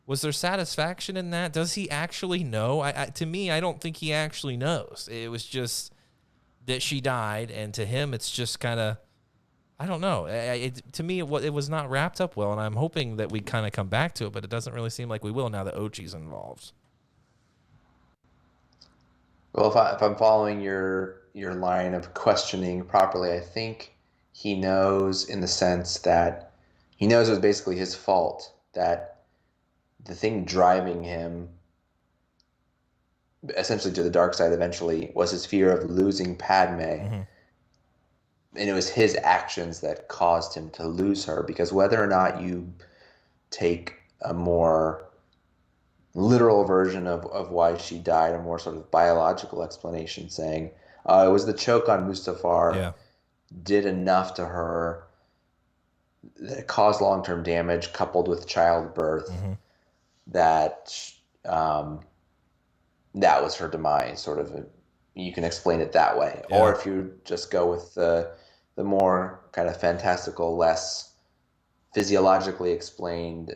Speaker 1: Was there satisfaction in that? Does he actually know? To me, I don't think he actually knows. It was just that she died, and to him, it's just kind of, I don't know. To me, it was not wrapped up well, and I'm hoping that we kind of come back to it, but it doesn't really seem like we will now that Ochi's involved.
Speaker 3: Well, if I'm following your line of questioning properly, I think he knows in the sense that he knows it was basically his fault, that the thing driving him essentially to the dark side eventually was his fear of losing Padme. Mm-hmm. And it was his actions that caused him to lose her, because whether or not you take a more literal version of why she died, a more sort of biological explanation saying it was the choke on Mustafar did enough to her that caused long-term damage coupled with childbirth, that that was her demise, sort of. You can explain it that way. Yeah. Or if you just go with the more kind of fantastical, less physiologically explained,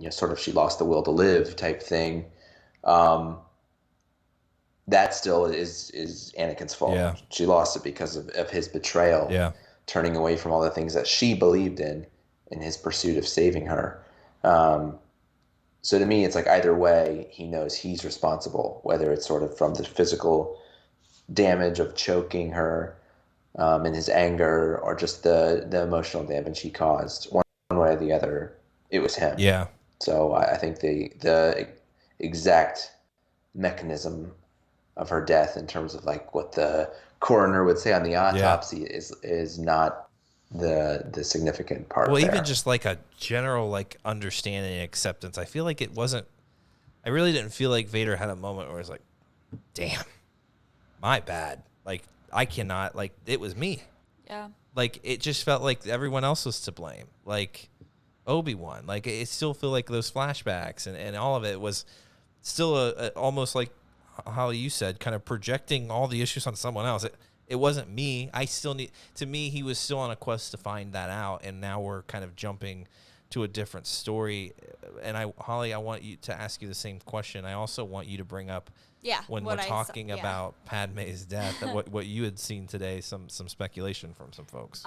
Speaker 3: sort of she lost the will to live type thing, that still is Anakin's fault. Yeah. She lost it because of his betrayal, turning away from all the things that she believed in his pursuit of saving her. So to me, it's like either way, he knows he's responsible, whether it's sort of from the physical damage of choking her in his anger, or just the emotional damage he caused. One way or the other, it was him.
Speaker 1: Yeah.
Speaker 3: So I think the exact mechanism of her death in terms of like what the coroner would say on the autopsy is not the significant part.
Speaker 1: Well,
Speaker 3: there.
Speaker 1: Even just like a general like understanding and acceptance. I feel like it wasn't. I really didn't feel like Vader had a moment where it's like, "Damn, my bad." Like I cannot. Like it was me.
Speaker 2: Yeah.
Speaker 1: Like it just felt like everyone else was to blame. Like Obi-Wan. Like it still feel like those flashbacks and all of it was still a almost like how you said, kind of projecting all the issues on someone else. It wasn't me. To me, he was still on a quest to find that out, and now we're kind of jumping to a different story. And Holly, I want you to ask you the same question. I also want you to bring up, when we're talking about Padme's death, what you had seen today, some speculation from some folks.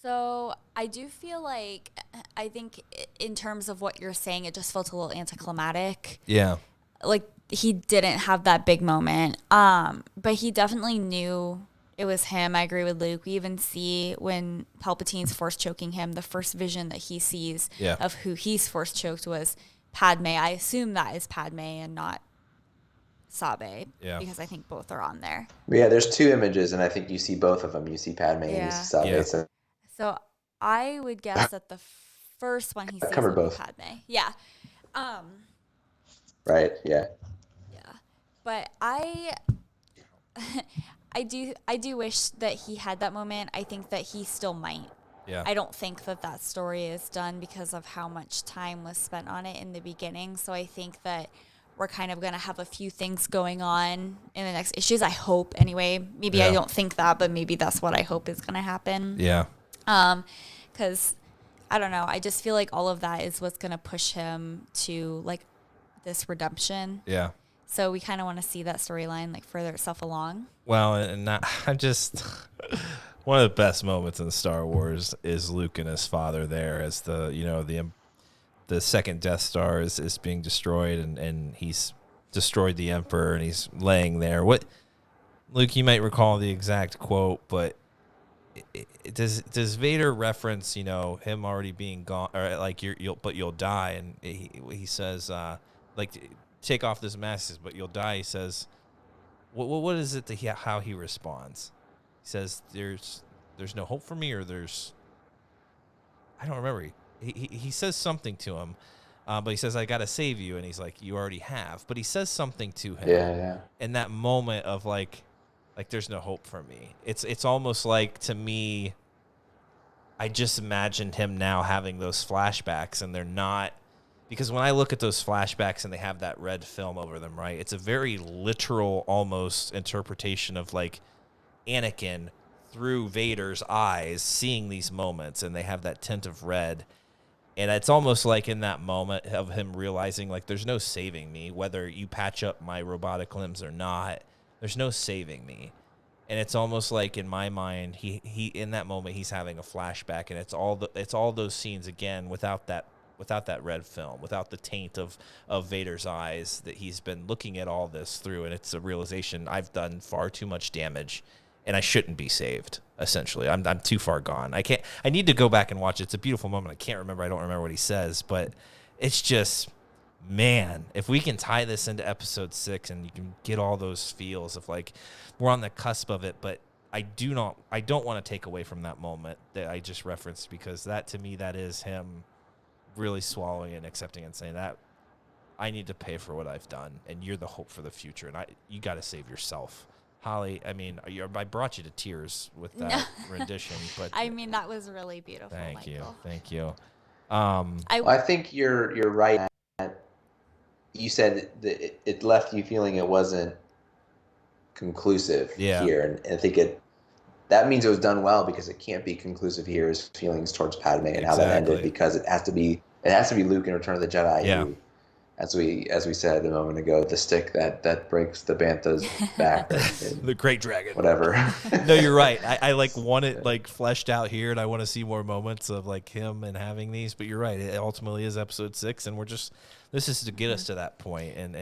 Speaker 2: So I do feel like, I think in terms of what you're saying, it just felt a little anticlimactic.
Speaker 1: Yeah.
Speaker 2: Like he didn't have that big moment. But he definitely knew it was him. I agree with Luke. We even see when Palpatine's force choking him, the first vision that he sees of who he's force choked was Padme. I assume that is Padme and not Sabe, because I think both are on there.
Speaker 3: Yeah, there's two images, and I think you see both of them. You see Padme and you see Sabe.
Speaker 1: Yeah.
Speaker 2: So I would guess that the first one he sees
Speaker 3: covered
Speaker 2: will be
Speaker 3: both.
Speaker 2: Padme. Yeah.
Speaker 3: Right. Yeah.
Speaker 2: Yeah. But I do wish that he had that moment. I think that he still might.
Speaker 1: Yeah.
Speaker 2: I don't think that story is done because of how much time was spent on it in the beginning. So I think that we're kind of going to have a few things going on in the next issues. I hope anyway. Maybe I don't think that, but maybe that's what I hope is going to happen.
Speaker 1: Yeah.
Speaker 2: Because I don't know. I just feel like all of that is what's going to push him to like this redemption.
Speaker 1: Yeah.
Speaker 2: So we kind of want to see that storyline like further itself along.
Speaker 1: Well, and I'm just one of the best moments in Star Wars is Luke and his father there as the second Death Star is being destroyed and he's destroyed the Emperor and he's laying there. What, Luke, you might recall the exact quote, but does Vader reference him already being gone, or like you'll die, and he says like, take off this mask, but you'll die. He says, what is it how he responds? He says, there's no hope for me, or I don't remember. He says something to him, but he says, I got to save you. And he's like, you already have. But he says something to him.
Speaker 3: Yeah.
Speaker 1: In that moment of like there's no hope for me. It's almost like, to me, I just imagined him now having those flashbacks, and they're not, because when I look at those flashbacks and they have that red film over them, right, it's a very literal almost interpretation of like Anakin through Vader's eyes seeing these moments, and they have that tint of red. And it's almost like in that moment of him realizing, like, there's no saving me, whether you patch up my robotic limbs or not, there's no saving me. And it's almost like, in my mind, he in that moment he's having a flashback, and it's all those scenes again without that red film, without the taint of Vader's eyes that he's been looking at all this through, and it's a realization, I've done far too much damage, and I shouldn't be saved. Essentially, I'm too far gone. I need to go back and watch it. It's a beautiful moment. I don't remember what he says, but it's just, man, if we can tie this into episode 6 and you can get all those feels of like we're on the cusp of it, but I don't want to take away from that moment that I just referenced, because that, to me, that is him really swallowing and accepting and saying that I need to pay for what I've done, and you're the hope for the future, and you got to save yourself. Holly, I mean, I brought you to tears with that rendition, but
Speaker 2: I mean, that was really beautiful.
Speaker 1: Thank
Speaker 2: Michael.
Speaker 1: you.
Speaker 3: I think you're right. You said that it left you feeling it wasn't conclusive here, and I think that means it was done well, because it can't be conclusive here. His feelings towards Padme and how that ended, because it has to be Luke in Return of the Jedi.
Speaker 1: Yeah.
Speaker 3: Who, as we said a moment ago, the stick that breaks the Bantha's back,
Speaker 1: the great dragon,
Speaker 3: whatever.
Speaker 1: No, you're right. I like want it like fleshed out here, and I want to see more moments of like him and having these. But you're right. It ultimately is episode 6, and this is to get us to that point and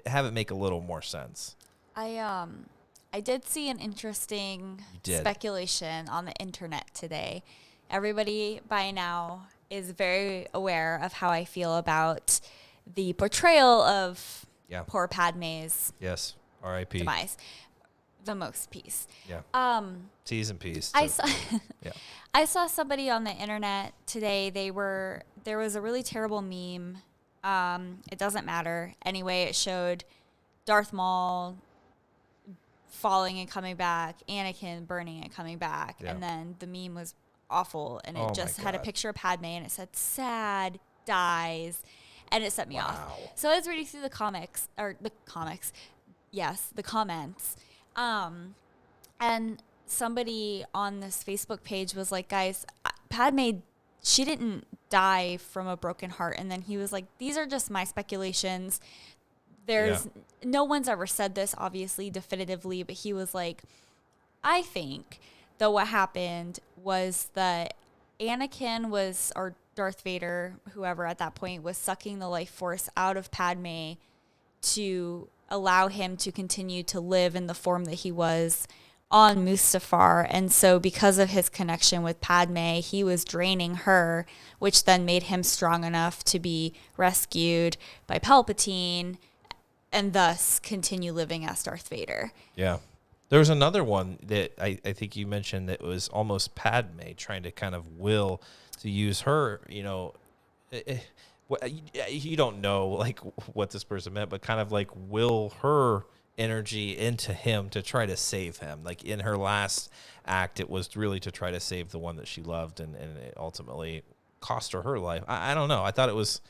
Speaker 1: have it make a little more sense.
Speaker 2: I did see an interesting speculation on the internet today. Everybody by now is very aware of how I feel about the portrayal of poor Padme's
Speaker 1: R.I.P.
Speaker 2: demise. The most piece.
Speaker 1: Yeah. T's and P's.
Speaker 2: I saw somebody on the internet today. There was a really terrible meme. It doesn't matter. Anyway, it showed Darth Maul falling and coming back, Anakin burning and coming back, and then the meme was awful, and it just had a picture of Padme, and it said sad dies, and it set me off. So I was reading through the comments, and somebody on this Facebook page was like, guys, Padme, she didn't die from a broken heart. And then he was like, these are just my speculations. No one's ever said this, obviously, definitively, but he was like, I think that what happened was that Anakin or Darth Vader, whoever at that point, was sucking the life force out of Padme to allow him to continue to live in the form that he was on Mustafar. And so because of his connection with Padme, he was draining her, which then made him strong enough to be rescued by Palpatine and thus continue living as Darth Vader.
Speaker 1: Yeah. There was another one that I think you mentioned that was almost Padme trying to kind of will to use her, you don't know like what this person meant, but kind of like will her energy into him to try to save him. Like in her last act, it was really to try to save the one that she loved, and it ultimately cost her life. I don't know. I thought it was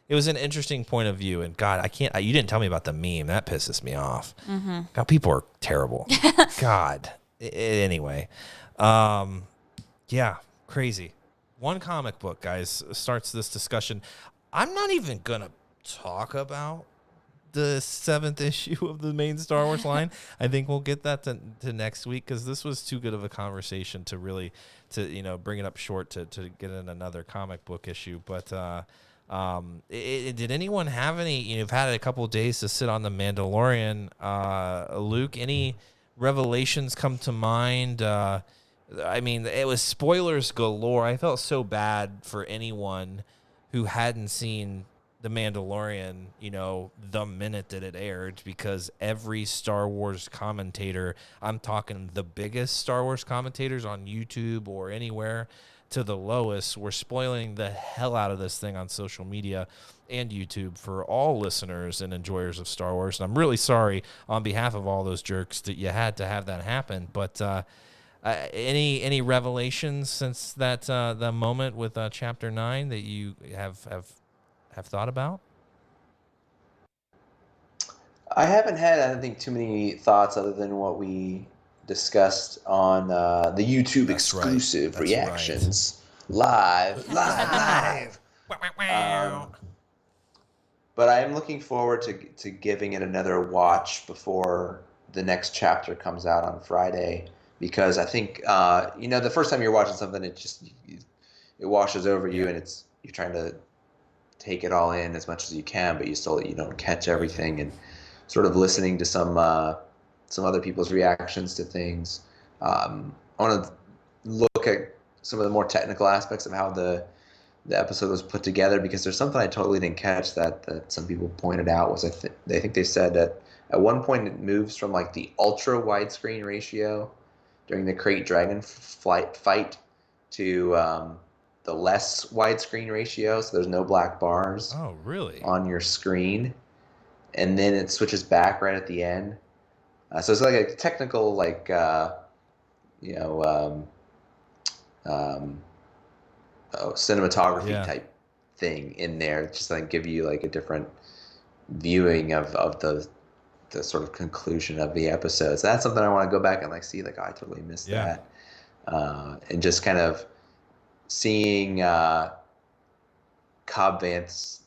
Speaker 1: an interesting point of view, and God, you didn't tell me about the meme. That pisses me off. Mm-hmm. God, people are terrible. God. Anyway. Yeah, crazy. One comic book, guys, starts this discussion. I'm not even going to talk about the 7th issue of the main Star Wars line. I think we'll get that to next week, because this was too good of a conversation to really, bring it up short to get in another comic book issue. But did anyone have any, you've had a couple of days to sit on The Mandalorian, Luke, any revelations come to mind? I mean, it was spoilers galore. I felt so bad for anyone who hadn't seen The Mandalorian, the minute that it aired, because every Star Wars commentator, I'm talking the biggest Star Wars commentators on YouTube or anywhere to the lowest, were spoiling the hell out of this thing on social media and YouTube for all listeners and enjoyers of Star Wars. And I'm really sorry on behalf of all those jerks that you had to have that happen. But any revelations since that the moment with Chapter 9 that you have thought about?
Speaker 3: I haven't had, I don't think, too many thoughts other than what we discussed on the YouTube exclusive reactions. Right. Live. But I am looking forward to giving it another watch before the next chapter comes out on Friday, because I think the first time you're watching something, it washes over you, and you're trying to take it all in as much as you can, but you don't catch everything, and sort of listening to some other people's reactions to things. I want to look at some of the more technical aspects of how the episode was put together, because there's something I totally didn't catch that some people pointed out. Was I think they said that at one point it moves from like the ultra widescreen ratio during the Krayt Dragon fight to the less widescreen ratio, so there's no black bars.
Speaker 1: Oh, really?
Speaker 3: On your screen, and then it switches back right at the end. So it's like a technical, cinematography type thing in there, just like give you like a different viewing of the sort of conclusion of the episode. So that's something I want to go back and see, I totally missed that. And just kind of seeing Cobb Vanth's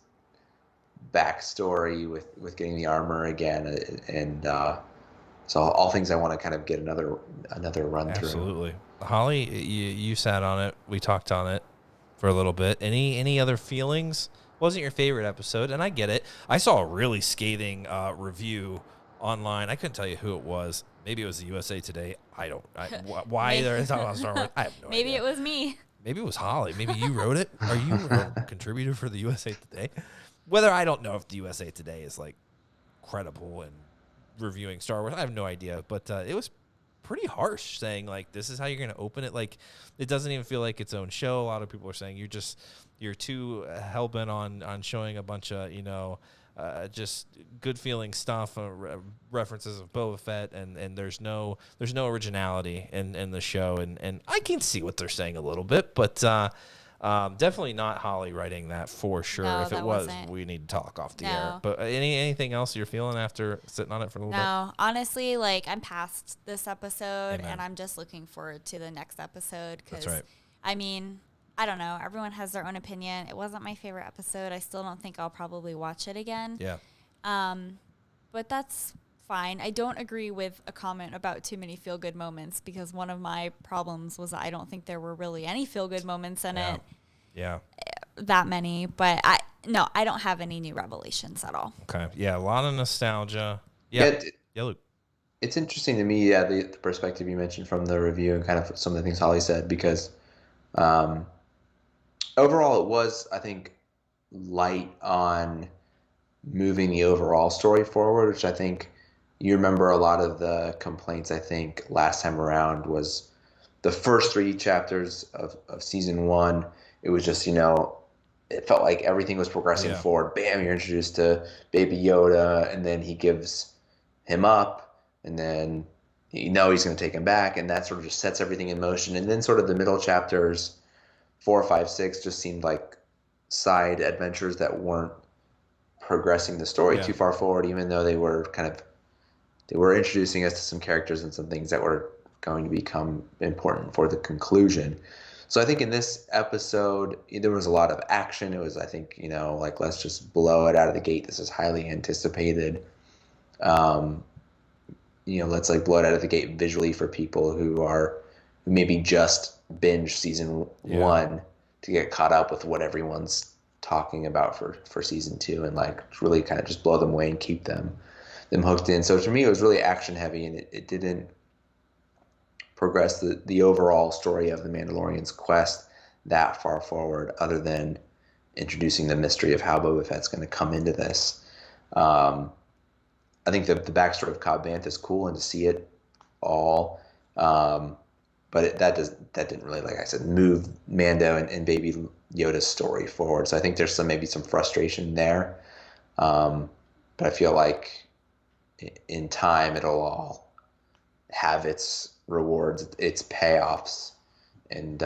Speaker 3: backstory with getting the armor again, and so all things I want to kind of get another run through.
Speaker 1: Absolutely. Holly, you sat on it. We talked on it for a little bit. Any other feelings? Wasn't your favorite episode, and I get it. I saw a really scathing review online. I couldn't tell you who it was. Maybe it was the USA Today. Why they're talking about Star Wars? I have no idea.
Speaker 2: Maybe it was me.
Speaker 1: Maybe it was Holly. Maybe you wrote it. Are you a contributor for the USA Today? Whether, I don't know if the USA Today is credible in reviewing Star Wars. I have no idea, but it was pretty harsh, saying this is how you're going to open it. It doesn't even feel like its own show. A lot of people are saying you're too hell-bent on showing a bunch of just good feeling stuff, references of Boba Fett, and there's no originality in the show, and I can see what they're saying a little bit, but definitely not Holly writing that for sure.
Speaker 2: No,
Speaker 1: if it was, we need to talk off the air. But anything else you're feeling after sitting on it for a little bit?
Speaker 2: No, honestly, I'm past this episode. Amen. And I'm just looking forward to the next episode, because
Speaker 1: that's right.
Speaker 2: I mean, I don't know. Everyone has their own opinion. It wasn't my favorite episode. I still don't think I'll probably watch it again.
Speaker 1: Yeah.
Speaker 2: But that's fine. I don't agree with a comment about too many feel-good moments, because one of my problems was I don't think there were really any feel-good moments in it.
Speaker 1: Yeah.
Speaker 2: That many. But no, I don't have any new revelations at all.
Speaker 1: Okay. Yeah, a lot of nostalgia. Yeah. Yeah, Luke.
Speaker 3: It's interesting to me, yeah, the perspective you mentioned from the review and kind of some of the things Holly said, because um, overall it was, I think, light on moving the overall story forward, which I think you remember a lot of the complaints, I think, last time around was the first 3 chapters of season 1. It was just, it felt like everything was progressing forward. Bam, you're introduced to Baby Yoda, and then he gives him up, and then he's going to take him back, and that sort of just sets everything in motion. And then sort of the middle chapters, 4, 5, 6, just seemed like side adventures that weren't progressing the story too far forward, even though they were introducing us to some characters and some things that were going to become important for the conclusion. So I think in this episode, there was a lot of action. It was, I think, like, let's just blow it out of the gate. This is highly anticipated. Let's like blow it out of the gate visually for people who maybe just binge season 1 to get caught up with what everyone's talking about for season 2, and like really kind of just blow them away and keep them hooked in. So for me, it was really action heavy, and it didn't progress the overall story of the Mandalorian's quest that far forward, other than introducing the mystery of how Boba Fett's going to come into this. I think the backstory of Cobb Vanth is cool, and to see it all, but that didn't really, like I said, move Mando and Baby Yoda's story forward. So I think there's maybe some frustration there, but I feel like in time it'll all have its rewards, its payoffs, and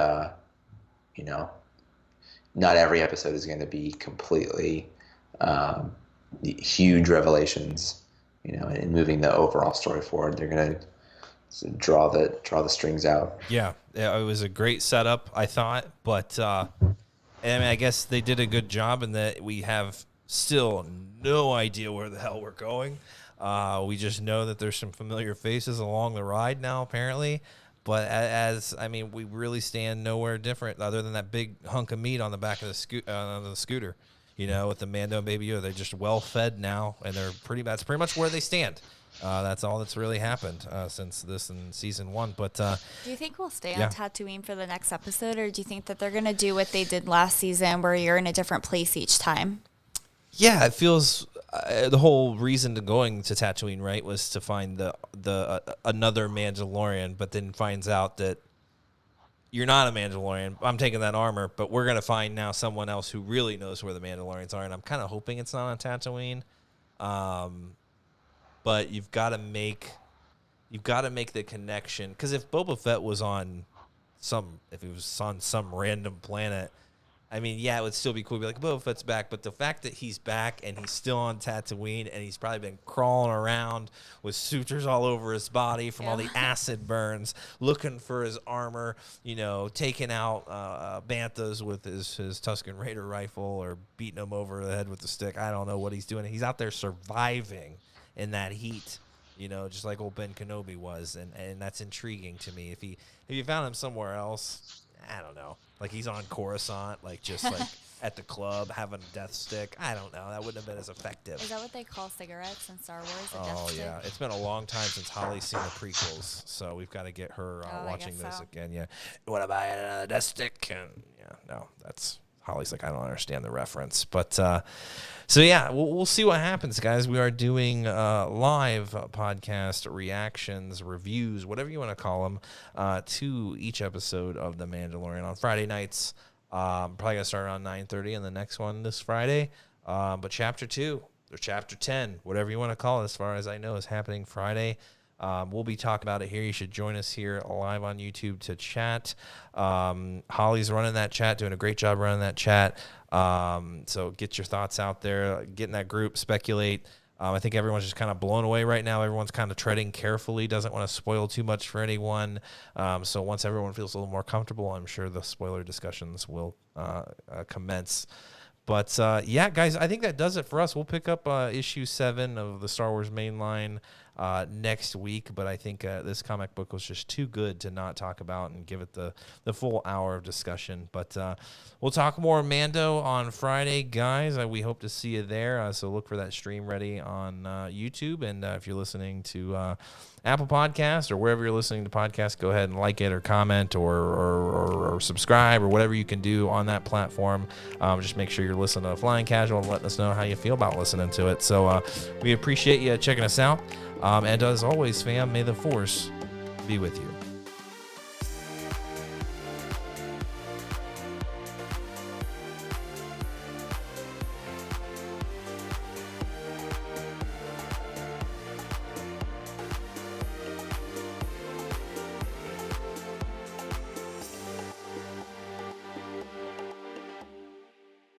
Speaker 3: not every episode is going to be completely huge revelations. And moving the overall story forward, they're going to draw the strings out.
Speaker 1: Yeah, it was a great setup, I thought, but I guess they did a good job in that we have still no idea where the hell we're going. We just know that there's some familiar faces along the ride now, apparently. But we really stand nowhere different other than that big hunk of meat on the back of the scooter. With the Mando and Baby Yoda, they're just well fed now, and that's pretty much where they stand. That's all that's really happened since this in season 1. But do
Speaker 2: you think we'll stay on Tatooine for the next episode, or do you think that they're going to do what they did last season, where you're in a different place each time?
Speaker 1: Yeah, it feels the whole reason to going to Tatooine, right, was to find the another Mandalorian, but then finds out that you're not a Mandalorian. I'm taking that armor, but we're going to find now someone else who really knows where the Mandalorians are, and I'm kind of hoping it's not on Tatooine. But you've got to make the connection, because if Boba Fett was on some random planet, it would still be cool to be like, Boba Fett's back, but the fact that he's back and he's still on Tatooine and he's probably been crawling around with sutures all over his body from all the acid burns, looking for his armor, taking out banthas with his Tusken Raider rifle or beating him over the head with the stick. I don't know what he's doing. He's out there surviving in that heat, just like old Ben Kenobi was, and that's intriguing to me. If you found him somewhere else, I don't know. Like he's on Coruscant, like just like at the club having a death stick. I don't know. That wouldn't have been as effective.
Speaker 2: Is that what they call cigarettes in Star Wars?
Speaker 1: Oh, yeah. It's been a long time since Holly's seen the prequels, so we've got to get her watching this again. Yeah. You want to buy another death stick? And that's Holly's like, I don't understand the reference. But we'll see what happens, guys. We are doing live podcast reactions, reviews, whatever you want to call them, to each episode of The Mandalorian on Friday nights. Probably going to start around 9:30 and the next one this Friday. But Chapter 2 or Chapter 10, whatever you want to call it, as far as I know, is happening Friday. We'll be talking about it here. You should join us here live on YouTube to chat. Holly's running that chat, doing a great job running that chat. So get your thoughts out there, get in that group, speculate. I think everyone's just kind of blown away right now. Everyone's kind of treading carefully, doesn't want to spoil too much for anyone. So once everyone feels a little more comfortable, I'm sure the spoiler discussions will commence. But, guys, I think that does it for us. We'll pick up issue 7 of the Star Wars Mainline next week. But I think this comic book was just too good to not talk about and give it the full hour of discussion. But we'll talk more Mando on Friday, guys. We hope to see you there. So look for that stream ready on YouTube. And if you're listening to Apple Podcasts or wherever you're listening to podcasts, go ahead and like it or comment or subscribe or whatever you can do on that platform. Just make sure you're listening to Flying Casual and letting us know how you feel about listening to it. So we appreciate you checking us out. And as always, fam, may the Force be with you.